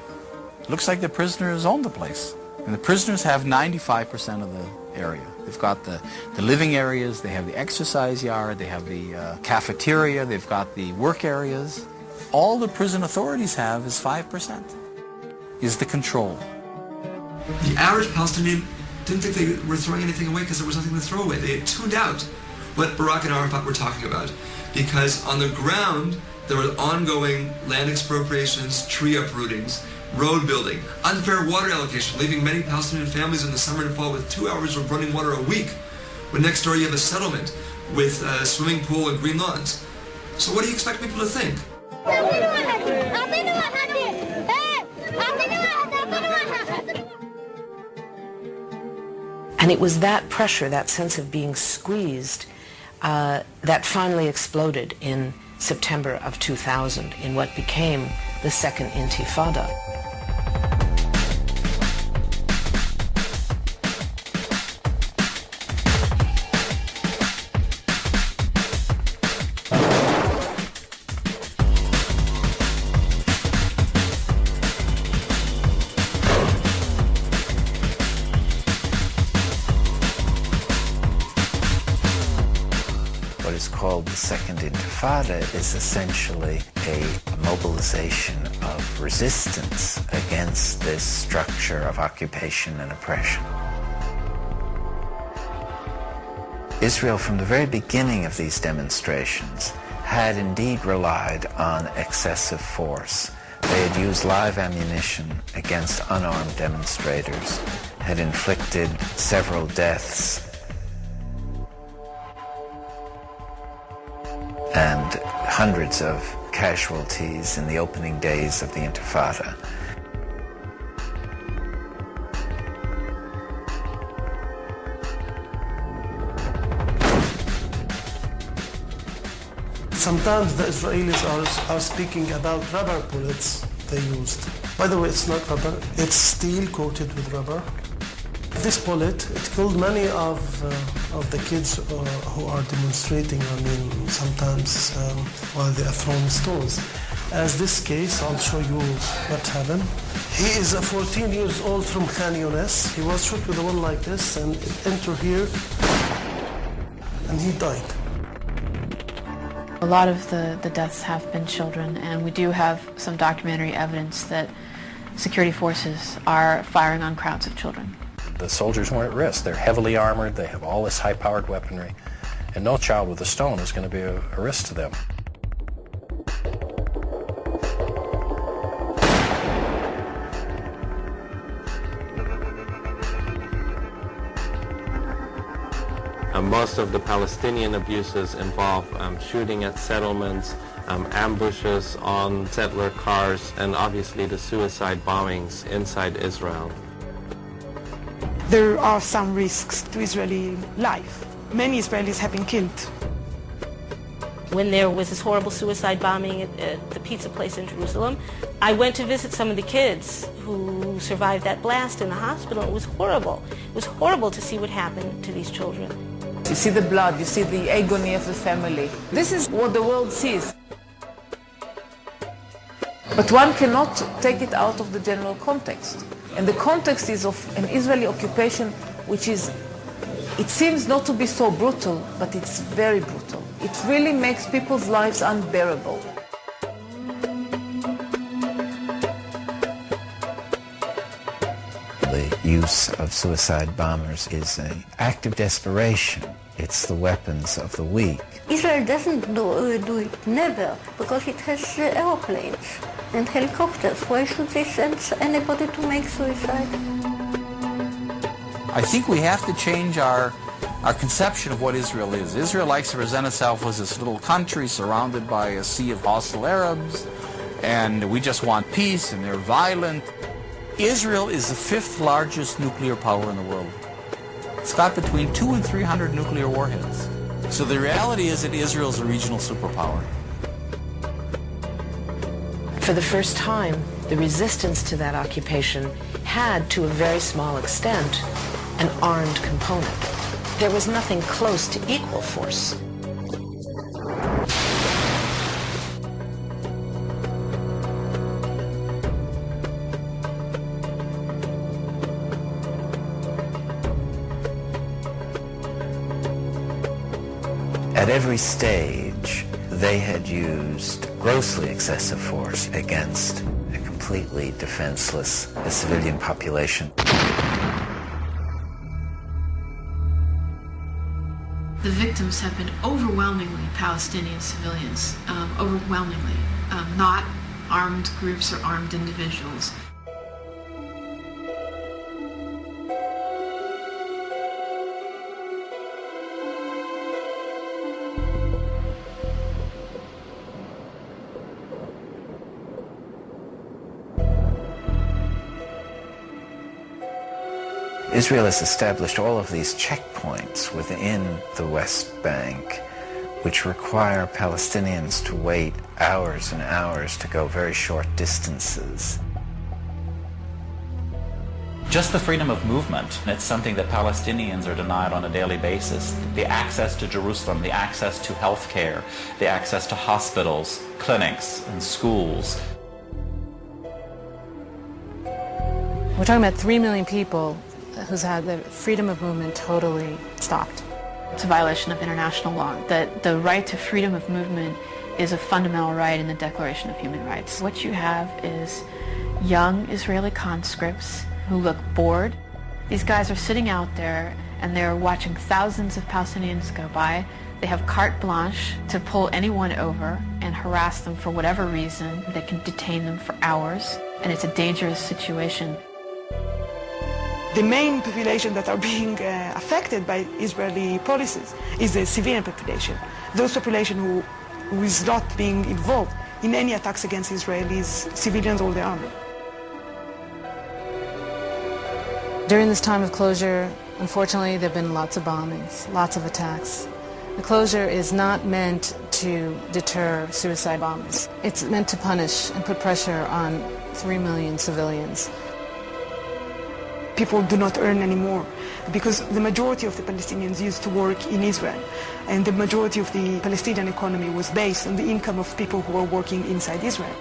it looks like the prisoners own the place. And the prisoners have 95% of the area. They've got the living areas, they have the exercise yard, they have the cafeteria, they've got the work areas. All the prison authorities have is 5%, is the control. The average Palestinian didn't think they were throwing anything away because there was nothing to throw away. They had tuned out what Barak and Arafat were talking about, because on the ground there were ongoing land expropriations, tree uprootings, road building, unfair water allocation, leaving many Palestinian families in the summer and fall with 2 hours of running water a week, when next door you have a settlement with a swimming pool and green lawns. So what do you expect people to think? And it was that pressure, that sense of being squeezed, that finally exploded in September of 2000 in what became the Second Intifada. What is called the Second Intifada is essentially a mobilization of resistance against this structure of occupation and oppression. Israel, from the very beginning of these demonstrations, had indeed relied on excessive force. They had used live ammunition against unarmed demonstrators, had inflicted several deaths, and hundreds of casualties in the opening days of the Intifada. Sometimes the Israelis are speaking about rubber bullets they used. By the way, it's not rubber, it's steel coated with rubber. This bullet, it killed many of the kids who are demonstrating, sometimes while they are throwing stones. As this case, I'll show you what happened. He is a 14 years old from Khan Younis. He was shot with a one like this and it entered here and he died. A lot of the deaths have been children, and we do have some documentary evidence that security forces are firing on crowds of children. The soldiers weren't at risk. They're heavily armored, they have all this high-powered weaponry, and no child with a stone is going to be a risk to them. Most of the Palestinian abuses involve shooting at settlements, ambushes on settler cars, and obviously the suicide bombings inside Israel. There are some risks to Israeli life. Many Israelis have been killed. When there was this horrible suicide bombing at the pizza place in Jerusalem, I went to visit some of the kids who survived that blast in the hospital. It was horrible. It was horrible to see what happened to these children. You see the blood, you see the agony of the family. This is what the world sees. But one cannot take it out of the general context. And the context is of an Israeli occupation which is, it seems not to be so brutal, but it's very brutal. It really makes people's lives unbearable. The use of suicide bombers is an act of desperation. It's the weapons of the weak. Israel doesn't do it, never, because it has airplanes and helicopters. Why should they send anybody to make suicide? I think we have to change our conception of what Israel is. Israel likes to present itself as this little country surrounded by a sea of hostile Arabs, and we just want peace, and they're violent. Israel is the 5th largest nuclear power in the world. It's got between 200 and 300 nuclear warheads. So the reality is that Israel is a regional superpower. For the first time, the resistance to that occupation had, to a very small extent, an armed component. There was nothing close to equal force. At every stage, they had used grossly excessive force against a completely defenseless civilian population. The victims have been overwhelmingly Palestinian civilians, overwhelmingly, not armed groups or armed individuals. Israel has established all of these checkpoints within the West Bank, which require Palestinians to wait hours and hours to go very short distances. Just the freedom of movement, it's something that Palestinians are denied on a daily basis. The access to Jerusalem, the access to health care, the access to hospitals, clinics, and schools. We're talking about 3 million people who's had their freedom of movement totally stopped. It's a violation of international law. That the right to freedom of movement is a fundamental right in the Declaration of Human Rights. What you have is young Israeli conscripts who look bored. These guys are sitting out there and they're watching thousands of Palestinians go by. They have carte blanche to pull anyone over and harass them for whatever reason. They can detain them for hours, and it's a dangerous situation. The main population that are being affected by Israeli policies is the civilian population. Those population who is not being involved in any attacks against Israelis, civilians or the army. During this time of closure, unfortunately, there have been lots of bombings, lots of attacks. The closure is not meant to deter suicide bombers. It's meant to punish and put pressure on 3 million civilians. People do not earn anymore because the majority of the Palestinians used to work in Israel, and the majority of the Palestinian economy was based on the income of people who were working inside Israel.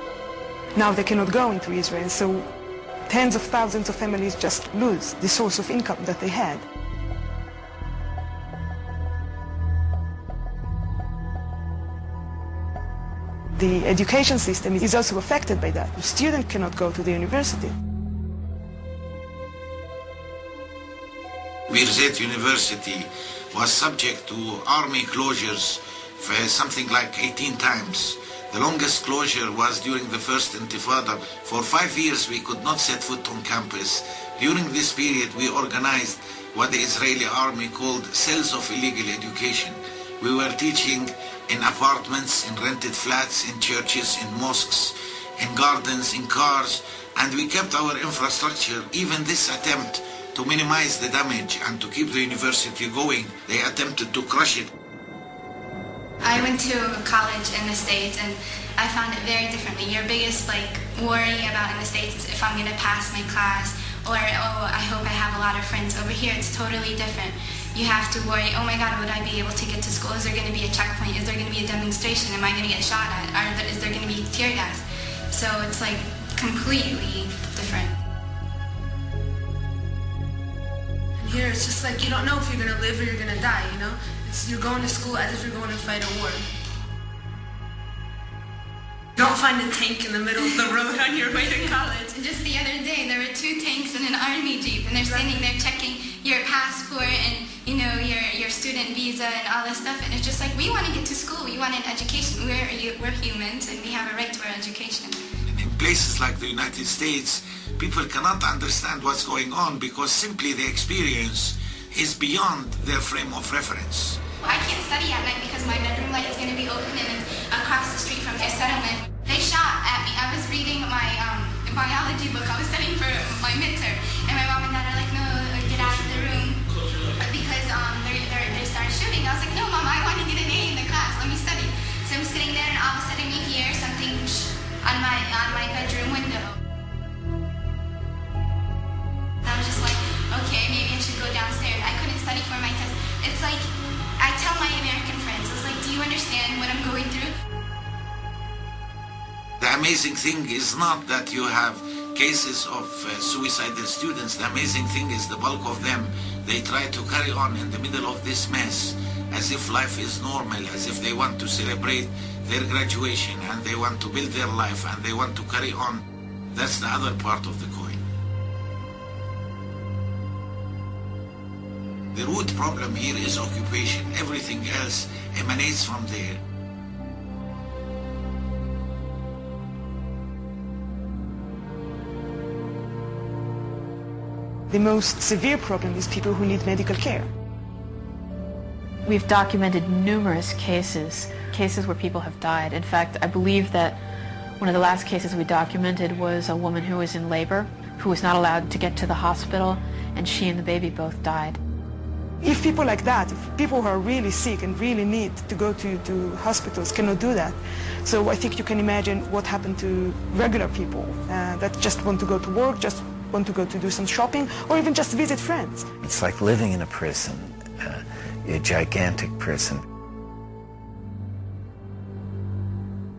Now they cannot go into Israel, so tens of thousands of families just lose the source of income that they had. The education system is also affected by that. The student cannot go to the university. Birzeit University was subject to army closures for something like 18 times. The longest closure was during the first Intifada. For 5 years we could not set foot on campus. During this period we organized what the Israeli army called cells of illegal education. We were teaching in apartments, in rented flats, in churches, in mosques, in gardens, in cars, and we kept our infrastructure. Even this attempt to minimize the damage and to keep the university going, they attempted to crush it. I went to college in the States and I found it very differently. Your biggest worry about in the States is if I'm going to pass my class, or oh, I hope I have a lot of friends. Over here it's totally different. You have to worry, oh my God, would I be able to get to school? Is there going to be a checkpoint? Is there going to be a demonstration? Am I going to get shot at? Is there going to be tear gas? So it's completely different. Here it's just you don't know if you're gonna live or you're gonna die, you know? You're going to school as if you're going to fight a war. You don't find a tank in the middle of the road on your way to college. Just the other day there were 2 tanks and an army jeep, and they're standing there checking your passport and your student visa and all this stuff, and it's just we want to get to school, we want an education. We're humans and we have a right to our education. In places like the United States, people cannot understand what's going on because simply the experience is beyond their frame of reference. I can't study at night because my bedroom light is going to be open and it's across the street from their settlement. They shot at me. I was reading my biology book. I was studying for my midterm, and my mom and dad are like, no, get out of the room because they started shooting. I was like, no, Mom, I want to get an A in the class. Let me study. So I'm sitting there, and all of a sudden you hear something on my bedroom window. I was just like, okay, maybe I should go downstairs. I couldn't study for my test. It's I tell my American friends, it's do you understand what I'm going through? The amazing thing is not that you have cases of suicidal students. The amazing thing is the bulk of them, they try to carry on in the middle of this mess as if life is normal, as if they want to celebrate their graduation and they want to build their life and they want to carry on. That's the other part of the coin. The root problem here is occupation. Everything else emanates from there. The most severe problem is people who need medical care. We've documented numerous cases where people have died. In fact, I believe that one of the last cases we documented was a woman who was in labor, who was not allowed to get to the hospital, and she and the baby both died. If people like that, if people who are really sick and really need to go to hospitals cannot do that, so I think you can imagine what happened to regular people that just want to go to work, just want to go to do some shopping, or even just visit friends. It's like living in a prison, a gigantic prison.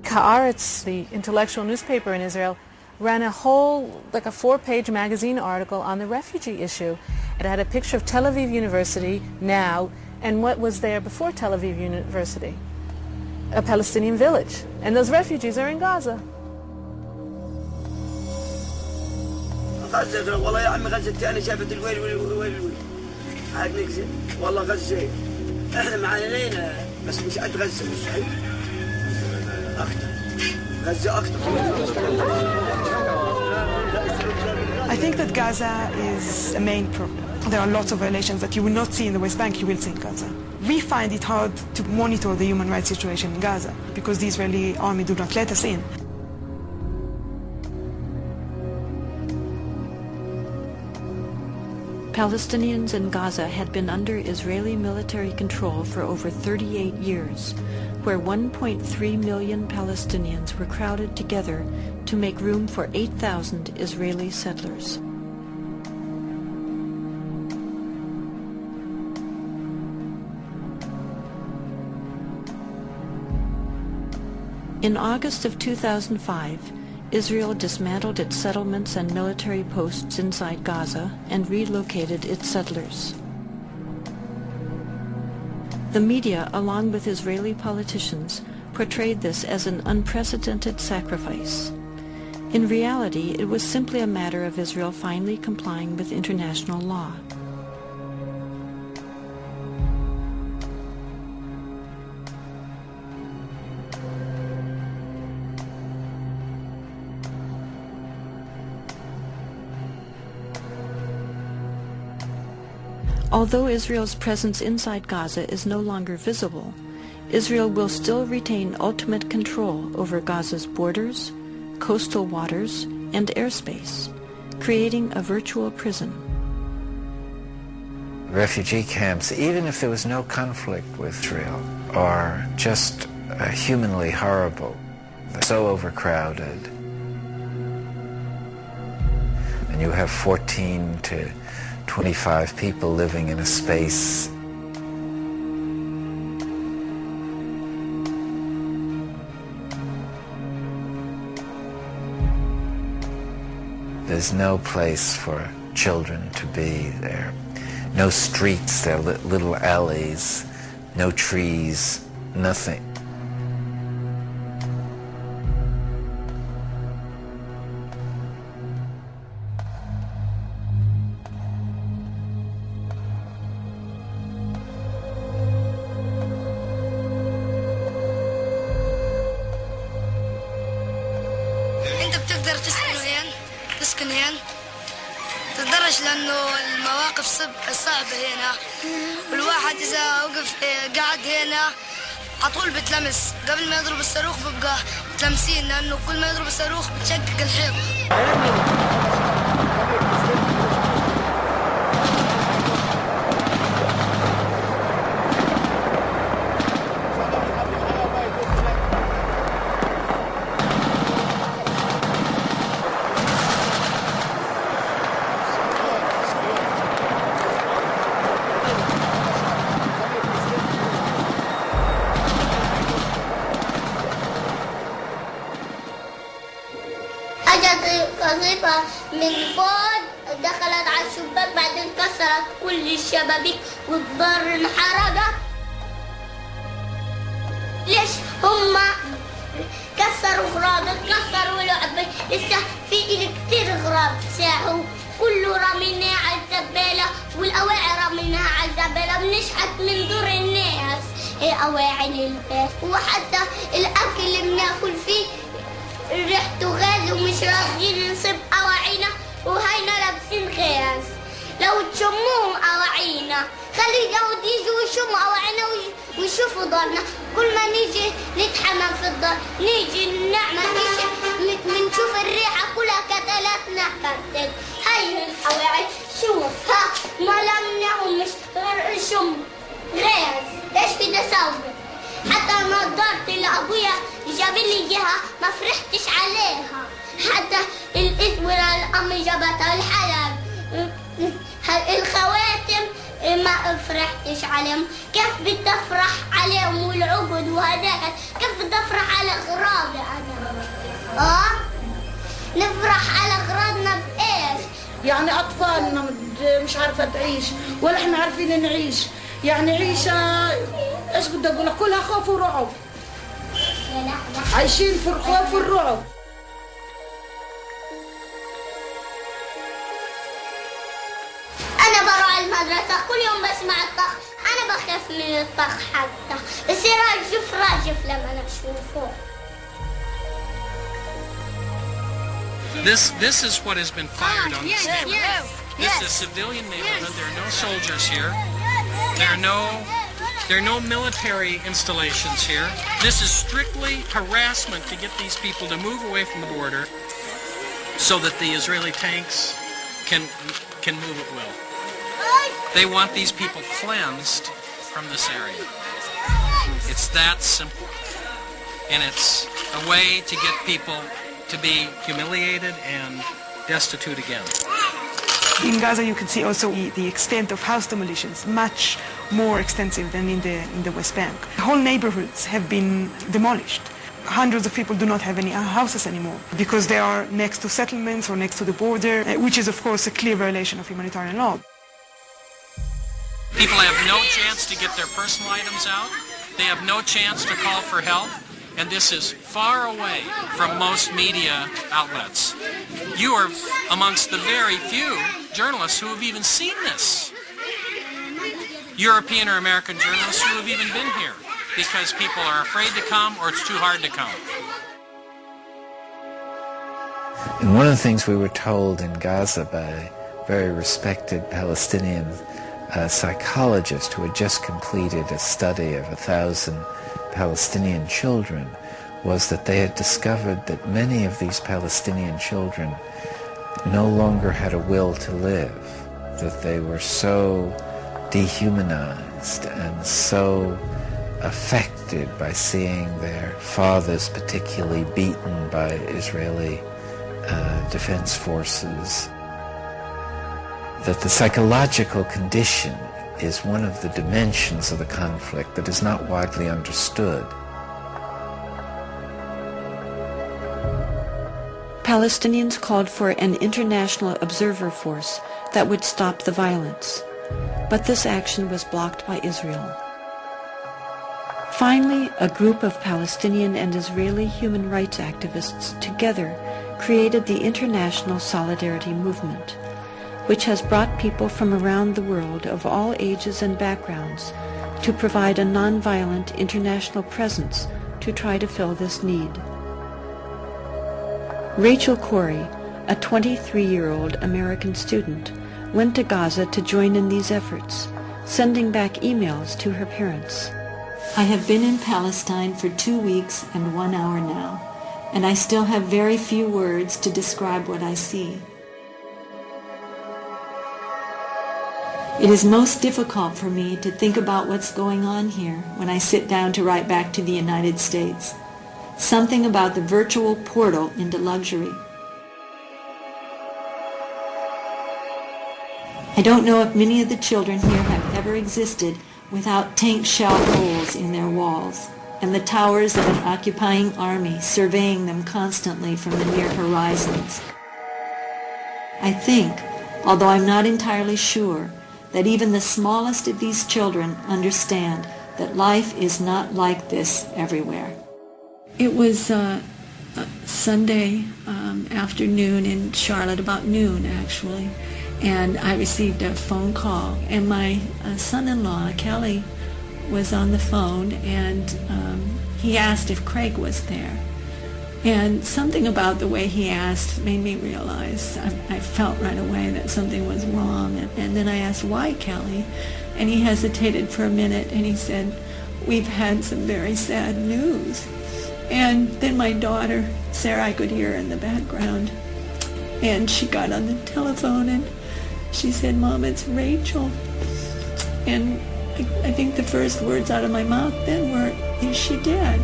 Haaretz, the intellectual newspaper in Israel, ran a whole, a 4-page magazine article on the refugee issue. It had a picture of Tel Aviv University now and what was there before Tel Aviv University, a Palestinian village. And those refugees are in Gaza. غزة والله يا عمي غزة أنا شافت الويل ويل عاد نكذب والله غزة إحنا معانينا بس مش قد غزة مستحيل أكتر غزة أكتر. I think that Gaza is a main problem. There are lots of violations that you will not see in the West Bank, you will see in Gaza. We find it hard to monitor the human rights situation in Gaza because the Israeli army do not let us in. Palestinians in Gaza had been under Israeli military control for over 38 years, where 1.3 million Palestinians were crowded together to make room for 8,000 Israeli settlers. In August of 2005, Israel dismantled its settlements and military posts inside Gaza and relocated its settlers. The media, along with Israeli politicians, portrayed this as an unprecedented sacrifice. In reality, it was simply a matter of Israel finally complying with international law. Although Israel's presence inside Gaza is no longer visible, Israel will still retain ultimate control over Gaza's borders, coastal waters, and airspace, creating a virtual prison. Refugee camps, even if there was no conflict with Israel, are just humanly horrible. They're so overcrowded. And you have 14 to 25 people living in a space. There's no place for children to be there. No streets, there are little alleys, no trees, nothing. تسكن هنا تتدرج لأنه المواقف صعبة هنا والواحد إذا وقف قاعد هنا عطول بتلمس قبل ما يضرب الصاروخ ببقى متلمسين لأنه كل ما يضرب الصاروخ بتشقق الحيط. قذيفة من فوق دخلت على الشباك بعدين كسرت كل الشبابيك والدار انحرقت. ليش هم كسروا غراب كسروا لعبة لسه في كتير غراب ساحوا كله رميناه على الزبالة والأواعي رميناها على الزبالة بنشحت من دور الناس هي أواعي للباس وحتى الأكل اللي بناكل فيه ريحته غاز ومش راضيين نصيب أواعينا وهينا لابسين غاز. لو تشموهم أواعينا خلي اليهود يجوا ويشموا أواعينا ويشوفوا دارنا. كل ما نيجي نتحمم في الدار نيجي نعمل نيجي بنشوف الريحة كلها كتلاتنا كتل. هاي الأواعي شوف ها ما لمنعهم مش غير شم غاز. ايش بدي أسوي؟ حتى نظارتي اللي أبويا جاب لي إياها ما فرحتش عليها. حتى الإسم الأم جابتها الحلب الخواتم ما فرحتش عليهم. كيف بدي أفرح عليهم والعقد وهداك كيف بدي أفرح على أغراضي أنا؟ نفرح على أغراضنا بإيش؟ يعني أطفالنا مش عارفة تعيش ولا إحنا عارفين نعيش. يعني عيشة ايش بدي اقول لك كلها خوف ورعب. عايشين في الخوف والرعب. انا بروح المدرسة كل يوم بسمع الطخ. انا بخاف من الطخ حتى بصير راجف لما اشوفه. This is what has been fired on this neighborhood. This is a civilian neighborhood. There are no soldiers here. There are no military installations here. This is strictly harassment to get these people to move away from the border so that the Israeli tanks can move at will. They want these people cleansed from this area. It's that simple. And it's a way to get people to be humiliated and destitute again. In Gaza, you can see also the extent of house demolitions, much more extensive than in the West Bank. Whole neighborhoods have been demolished. Hundreds of people do not have any houses anymore because they are next to settlements or next to the border, which is, of course, a clear violation of humanitarian law. People have no chance to get their personal items out. They have no chance to call for help. And this is far away from most media outlets. You are amongst the very few journalists who have even seen this. European or American journalists who have even been here because people are afraid to come or it's too hard to come. And one of the things we were told in Gaza by a very respected Palestinian psychologist who had just completed a study of 1,000 Palestinian children was that they had discovered that many of these Palestinian children no longer had a will to live, that they were so dehumanized and so affected by seeing their fathers particularly beaten by Israeli defense forces, that the psychological condition is one of the dimensions of the conflict that is not widely understood. Palestinians called for an international observer force that would stop the violence, but this action was blocked by Israel. Finally, a group of Palestinian and Israeli human rights activists together created the International Solidarity Movement, which has brought people from around the world of all ages and backgrounds to provide a nonviolent international presence to try to fill this need. Rachel Corey, a 23-year-old American student, went to Gaza to join in these efforts, sending back emails to her parents. I have been in Palestine for 2 weeks and 1 hour now, and I still have very few words to describe what I see. It is most difficult for me to think about what's going on here when I sit down to write back to the United States. Something about the virtual portal into luxury. I don't know if many of the children here have ever existed without tank shell holes in their walls and the towers of an occupying army surveying them constantly from the near horizons. I think, although I'm not entirely sure, that even the smallest of these children understand that life is not like this everywhere. It was Sunday afternoon in Charlotte, about noon actually, and I received a phone call, and my son-in-law, Kelly, was on the phone, and he asked if Craig was there. And something about the way he asked made me realize, I felt right away that something was wrong. And then I asked, why, Kelly? And he hesitated for a minute, and he said, we've had some very sad news. And then my daughter, Sarah, I could hear her in the background, and she got on the telephone, and she said, Mom, it's Rachel. And I think the first words out of my mouth then were, is she dead?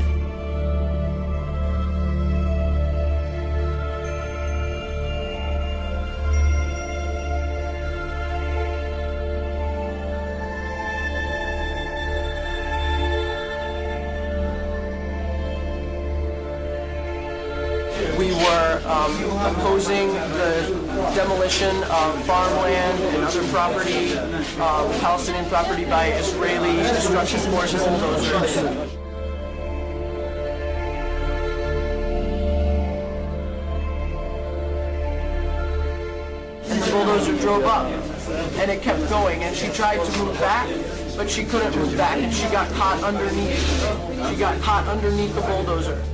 We were opposing the demolition of farmland and other property, Palestinian property by Israeli destruction forces and bulldozers. And the bulldozer drove up, and it kept going, and she tried to move back, but she couldn't move back, and she got caught underneath. She got caught underneath the bulldozer.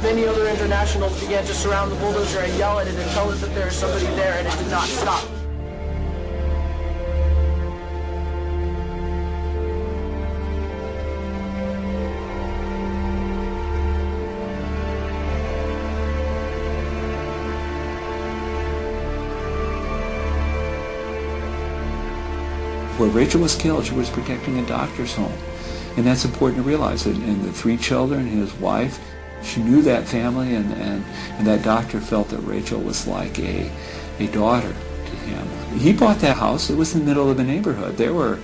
Many other internationals began to surround the bulldozer and yell at it and tell us that there is somebody there, and it did not stop. Where Rachel was killed, she was protecting a doctor's home. And that's important to realize. And the 3 children, his wife, she knew that family, and that doctor felt that Rachel was like a daughter to him. He bought that house. It was in the middle of the neighborhood. There were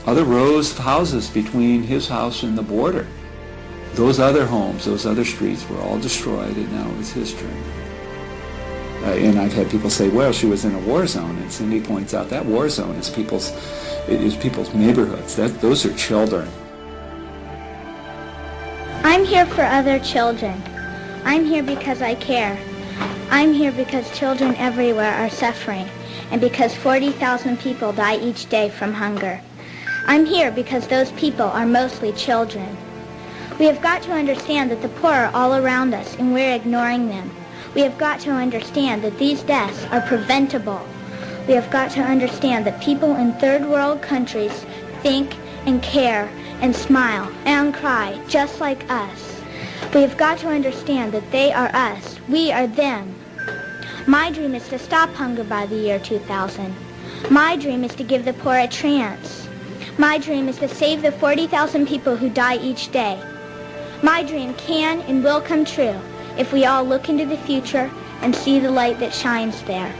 other rows of houses between his house and the border. Those other homes, those other streets were all destroyed, and now it was his turn. And I've had people say, well, she was in a war zone. And Cindy points out that war zone is people's neighborhoods. Those are children. I'm here for other children. I'm here because I care. I'm here because children everywhere are suffering, and because 40,000 people die each day from hunger. I'm here because those people are mostly children. We have got to understand that the poor are all around us, and we're ignoring them. We have got to understand that these deaths are preventable. We have got to understand that people in third world countries think and care and smile and cry just like us. We have got to understand that they are us. We are them. My dream is to stop hunger by the year 2000. My dream is to give the poor a chance. My dream is to save the 40,000 people who die each day. My dream can and will come true if we all look into the future and see the light that shines there.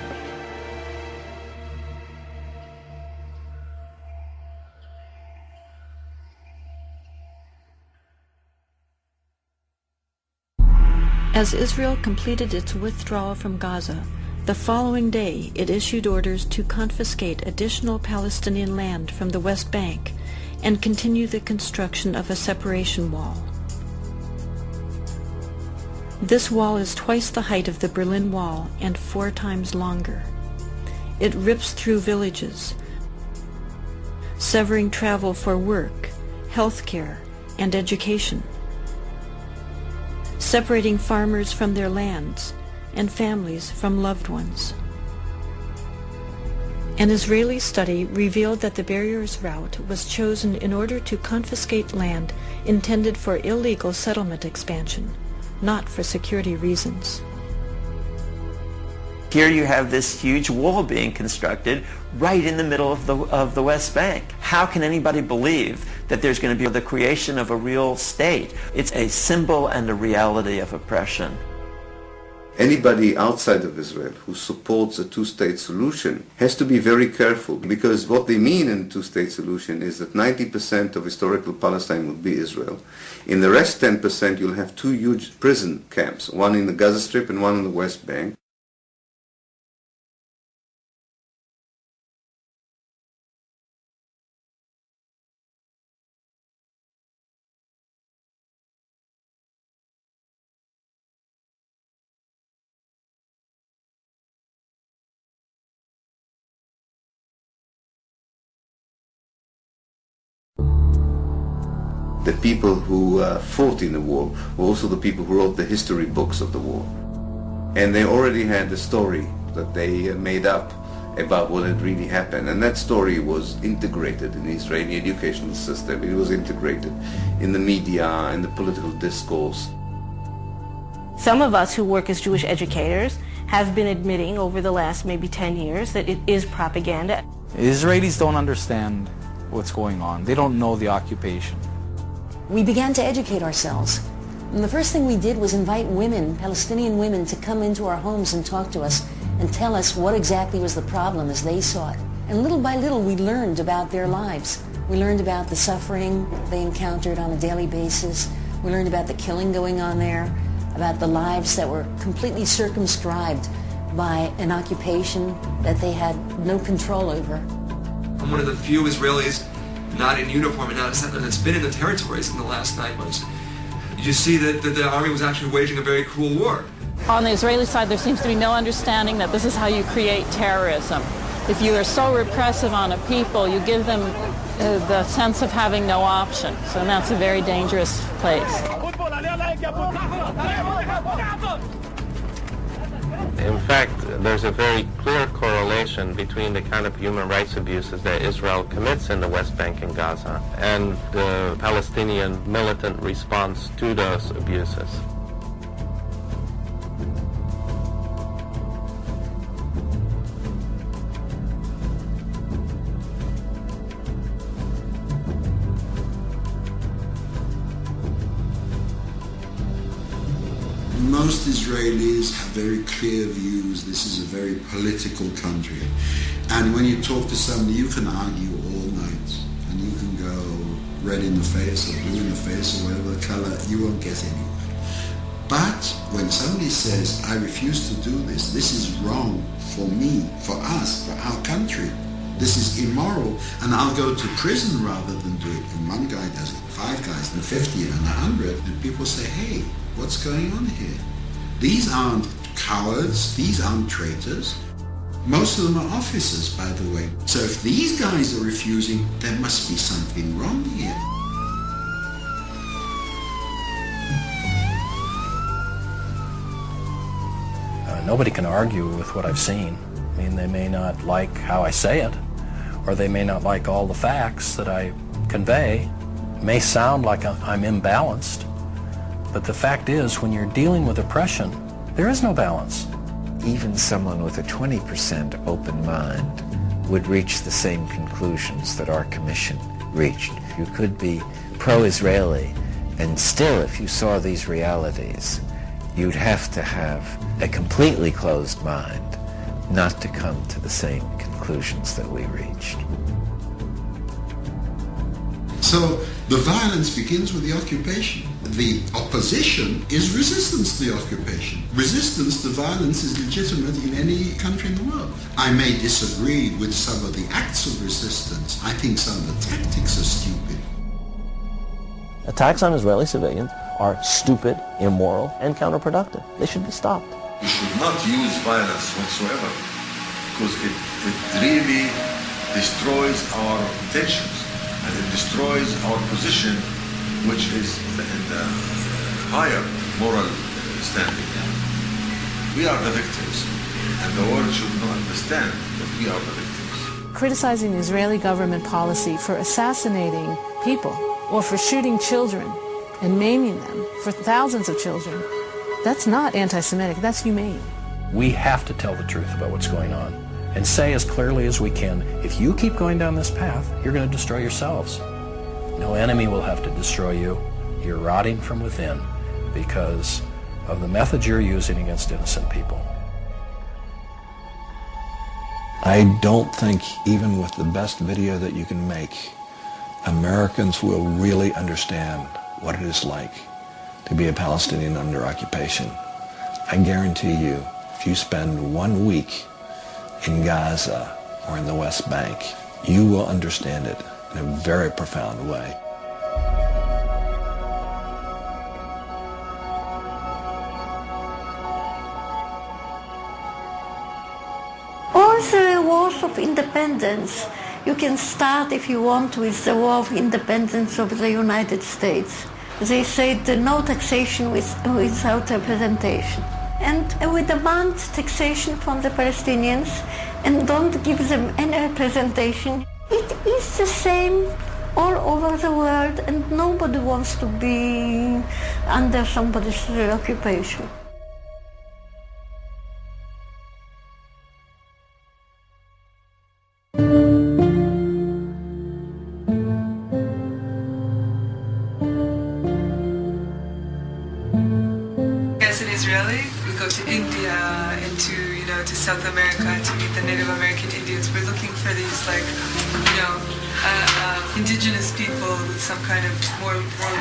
As Israel completed its withdrawal from Gaza, the following day it issued orders to confiscate additional Palestinian land from the West Bank and continue the construction of a separation wall. This wall is twice the height of the Berlin Wall and 4 times longer. It rips through villages, severing travel for work, health care, and education, separating farmers from their lands and families from loved ones. An Israeli study revealed that the barriers route was chosen in order to confiscate land intended for illegal settlement expansion, not for security reasons. Here you have this huge wall being constructed right in the middle of the West Bank. How can anybody believe that there's going to be the creation of a real state? It's a symbol and a reality of oppression. Anybody outside of Israel who supports a two-state solution has to be very careful, because what they mean in a two-state solution is that 90% of historical Palestine would be Israel. In the rest 10% you'll have 2 huge prison camps, one in the Gaza Strip and one in the West Bank. The people who fought in the war were also the people who wrote the history books of the war. And they already had a story that they made up about what had really happened. And that story was integrated in the Israeli educational system. It was integrated in the media and the political discourse. Some of us who work as Jewish educators have been admitting over the last maybe 10 years that it is propaganda. Israelis don't understand what's going on. They don't know the occupation. We began to educate ourselves. And the first thing we did was invite women, Palestinian women, to come into our homes and talk to us and tell us what exactly was the problem as they saw it. And little by little we learned about their lives. We learned about the suffering they encountered on a daily basis. We learned about the killing going on there, about the lives that were completely circumscribed by an occupation that they had no control over. I'm one of the few Israelis not in uniform and not a settler that's been in the territories in the last 9 months. You just see that the army was actually waging a very cruel war. On the Israeli side, there seems to be no understanding that this is how you create terrorism. If you are so repressive on a people, you give them the sense of having no options, and that's a very dangerous place. In fact, there's a very clear correlation between the kind of human rights abuses that Israel commits in the West Bank and Gaza and the Palestinian militant response to those abuses. most Israelis have very clear views. This is a very political country. And when you talk to somebody, you can argue all night. And you can go red in the face or blue in the face or whatever the color, you won't get anywhere. But when somebody says, I refuse to do this, this is wrong for me, for us, for our country, this is immoral, and I'll go to prison rather than do it. And one guy does it, 5 guys, and 50 and 100, and people say, hey, what's going on here? These aren't cowards, these aren't traitors. Most of them are officers, by the way. So if these guys are refusing, there must be something wrong here. Nobody can argue with what I've seen. I mean, they may not like how I say it, or they may not like all the facts that I convey. It may sound like I'm imbalanced, but the fact is, when you're dealing with oppression, there is no balance. Even someone with a 20% open mind would reach the same conclusions that our commission reached. You could be pro-Israeli, and still, if you saw these realities, you'd have to have a completely closed mind not to come to the same conclusions that we reached. So the violence begins with the occupation. The opposition is resistance to the occupation. Resistance to violence is legitimate in any country in the world. I may disagree with some of the acts of resistance. I think some of the tactics are stupid. Attacks on Israeli civilians are stupid, immoral, and counterproductive. They should be stopped. We should not use violence whatsoever, because it really destroys our intentions, and it destroys our position, which is in the higher moral standing. We are the victims, and the world should not understand that we are the victims. Criticizing the Israeli government policy for assassinating people or for shooting children and maiming them, for thousands of children, that's not anti-Semitic, that's humane. We have to tell the truth about what's going on and say as clearly as we can, if you keep going down this path, you're going to destroy yourselves. No enemy will have to destroy you. You're rotting from within because of the methods you're using against innocent people. I don't think, even with the best video that you can make, Americans will really understand what it is like to be a Palestinian under occupation. I guarantee you, if you spend 1 week in Gaza or in the West Bank, you will understand it in a very profound way. All the wars of independence, you can start, if you want, with the War of Independence of the United States. They said no taxation without representation. And we demand taxation from the Palestinians and don't give them any representation. It is the same all over the world, and nobody wants to be under somebody's occupation. As an Israeli, we go to India and to South America to meet the Native American Indians. We're looking for these indigenous people with some kind of more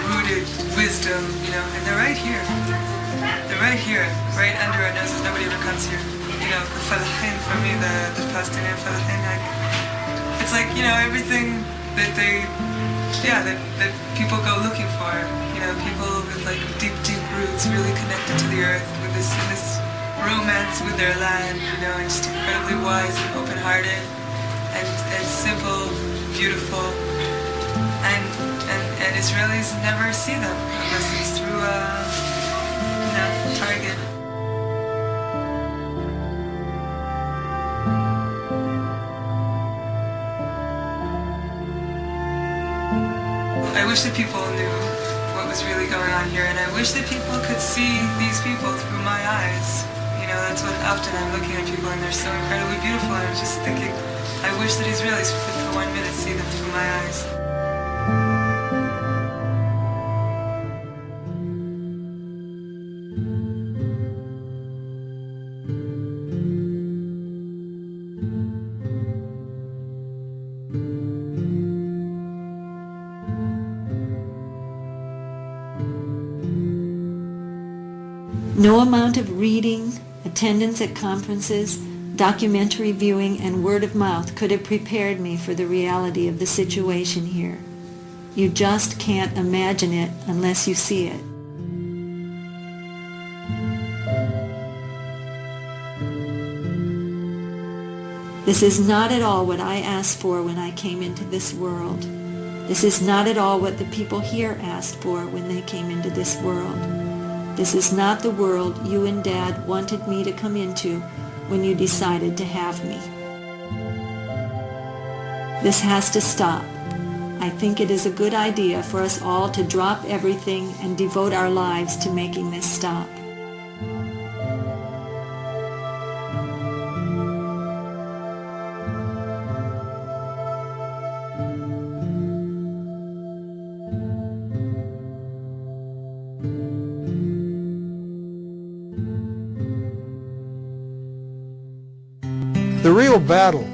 rooted wisdom, and they're right here. They're right here, right under our noses. Nobody ever comes here. The Falahin, for me, the Palestinian Falahin, it's like, everything that that people go looking for. People with deep roots, really connected to the earth, with this romance with their land, and just incredibly wise and open-hearted, and simple, beautiful, and Israelis never see them unless it's through Target. I wish that people knew what was really going on here, and I wish that people could see these people through my eyes. That's what often I'm looking at people and they're so incredibly beautiful, and I'm just thinking, I wish that Israelis could for 1 minute see them through my eyes. No amount of reading, attendance at conferences, documentary viewing, and word of mouth could have prepared me for the reality of the situation here. You just can't imagine it unless you see it. This is not at all what I asked for when I came into this world. This is not at all what the people here asked for when they came into this world. This is not the world you and Dad wanted me to come into when you decided to have me. This has to stop. I think it is a good idea for us all to drop everything and devote our lives to making this stop. The real battle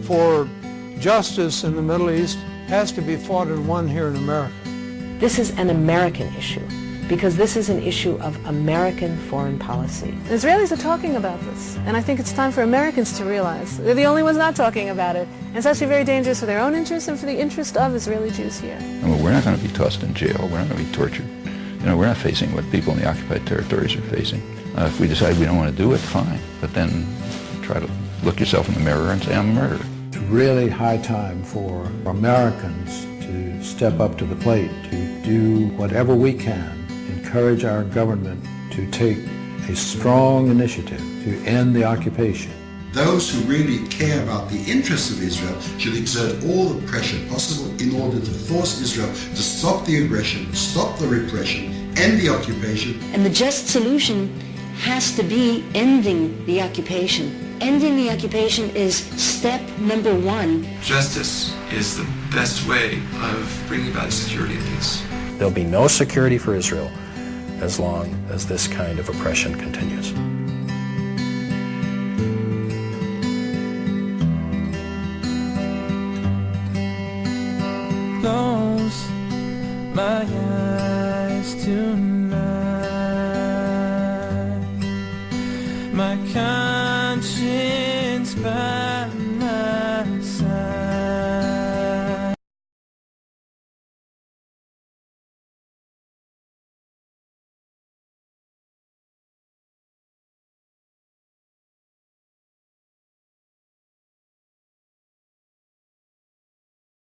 for justice in the Middle East has to be fought and won here in America. This is an American issue because this is an issue of American foreign policy. The Israelis are talking about this, and I think it's time for Americans to realize they're the only ones not talking about it. And it's actually very dangerous for their own interests and for the interest of Israeli Jews here. Well, we're not going to be tossed in jail. We're not going to be tortured. You know, we're not facing what people in the occupied territories are facing. If we decide we don't want to do it, fine. But then try to look yourself in the mirror and say, I'm a murderer. It's really high time for Americans to step up to the plate, to do whatever we can, encourage our government to take a strong initiative to end the occupation. Those who really care about the interests of Israel should exert all the pressure possible in order to force Israel to stop the aggression, stop the repression, end the occupation. And the just solution has to be ending the occupation. Ending the occupation is step number one. Justice is the best way of bringing about security and peace. There'll be no security for Israel as long as this kind of oppression continues. Close my eyes tonight. My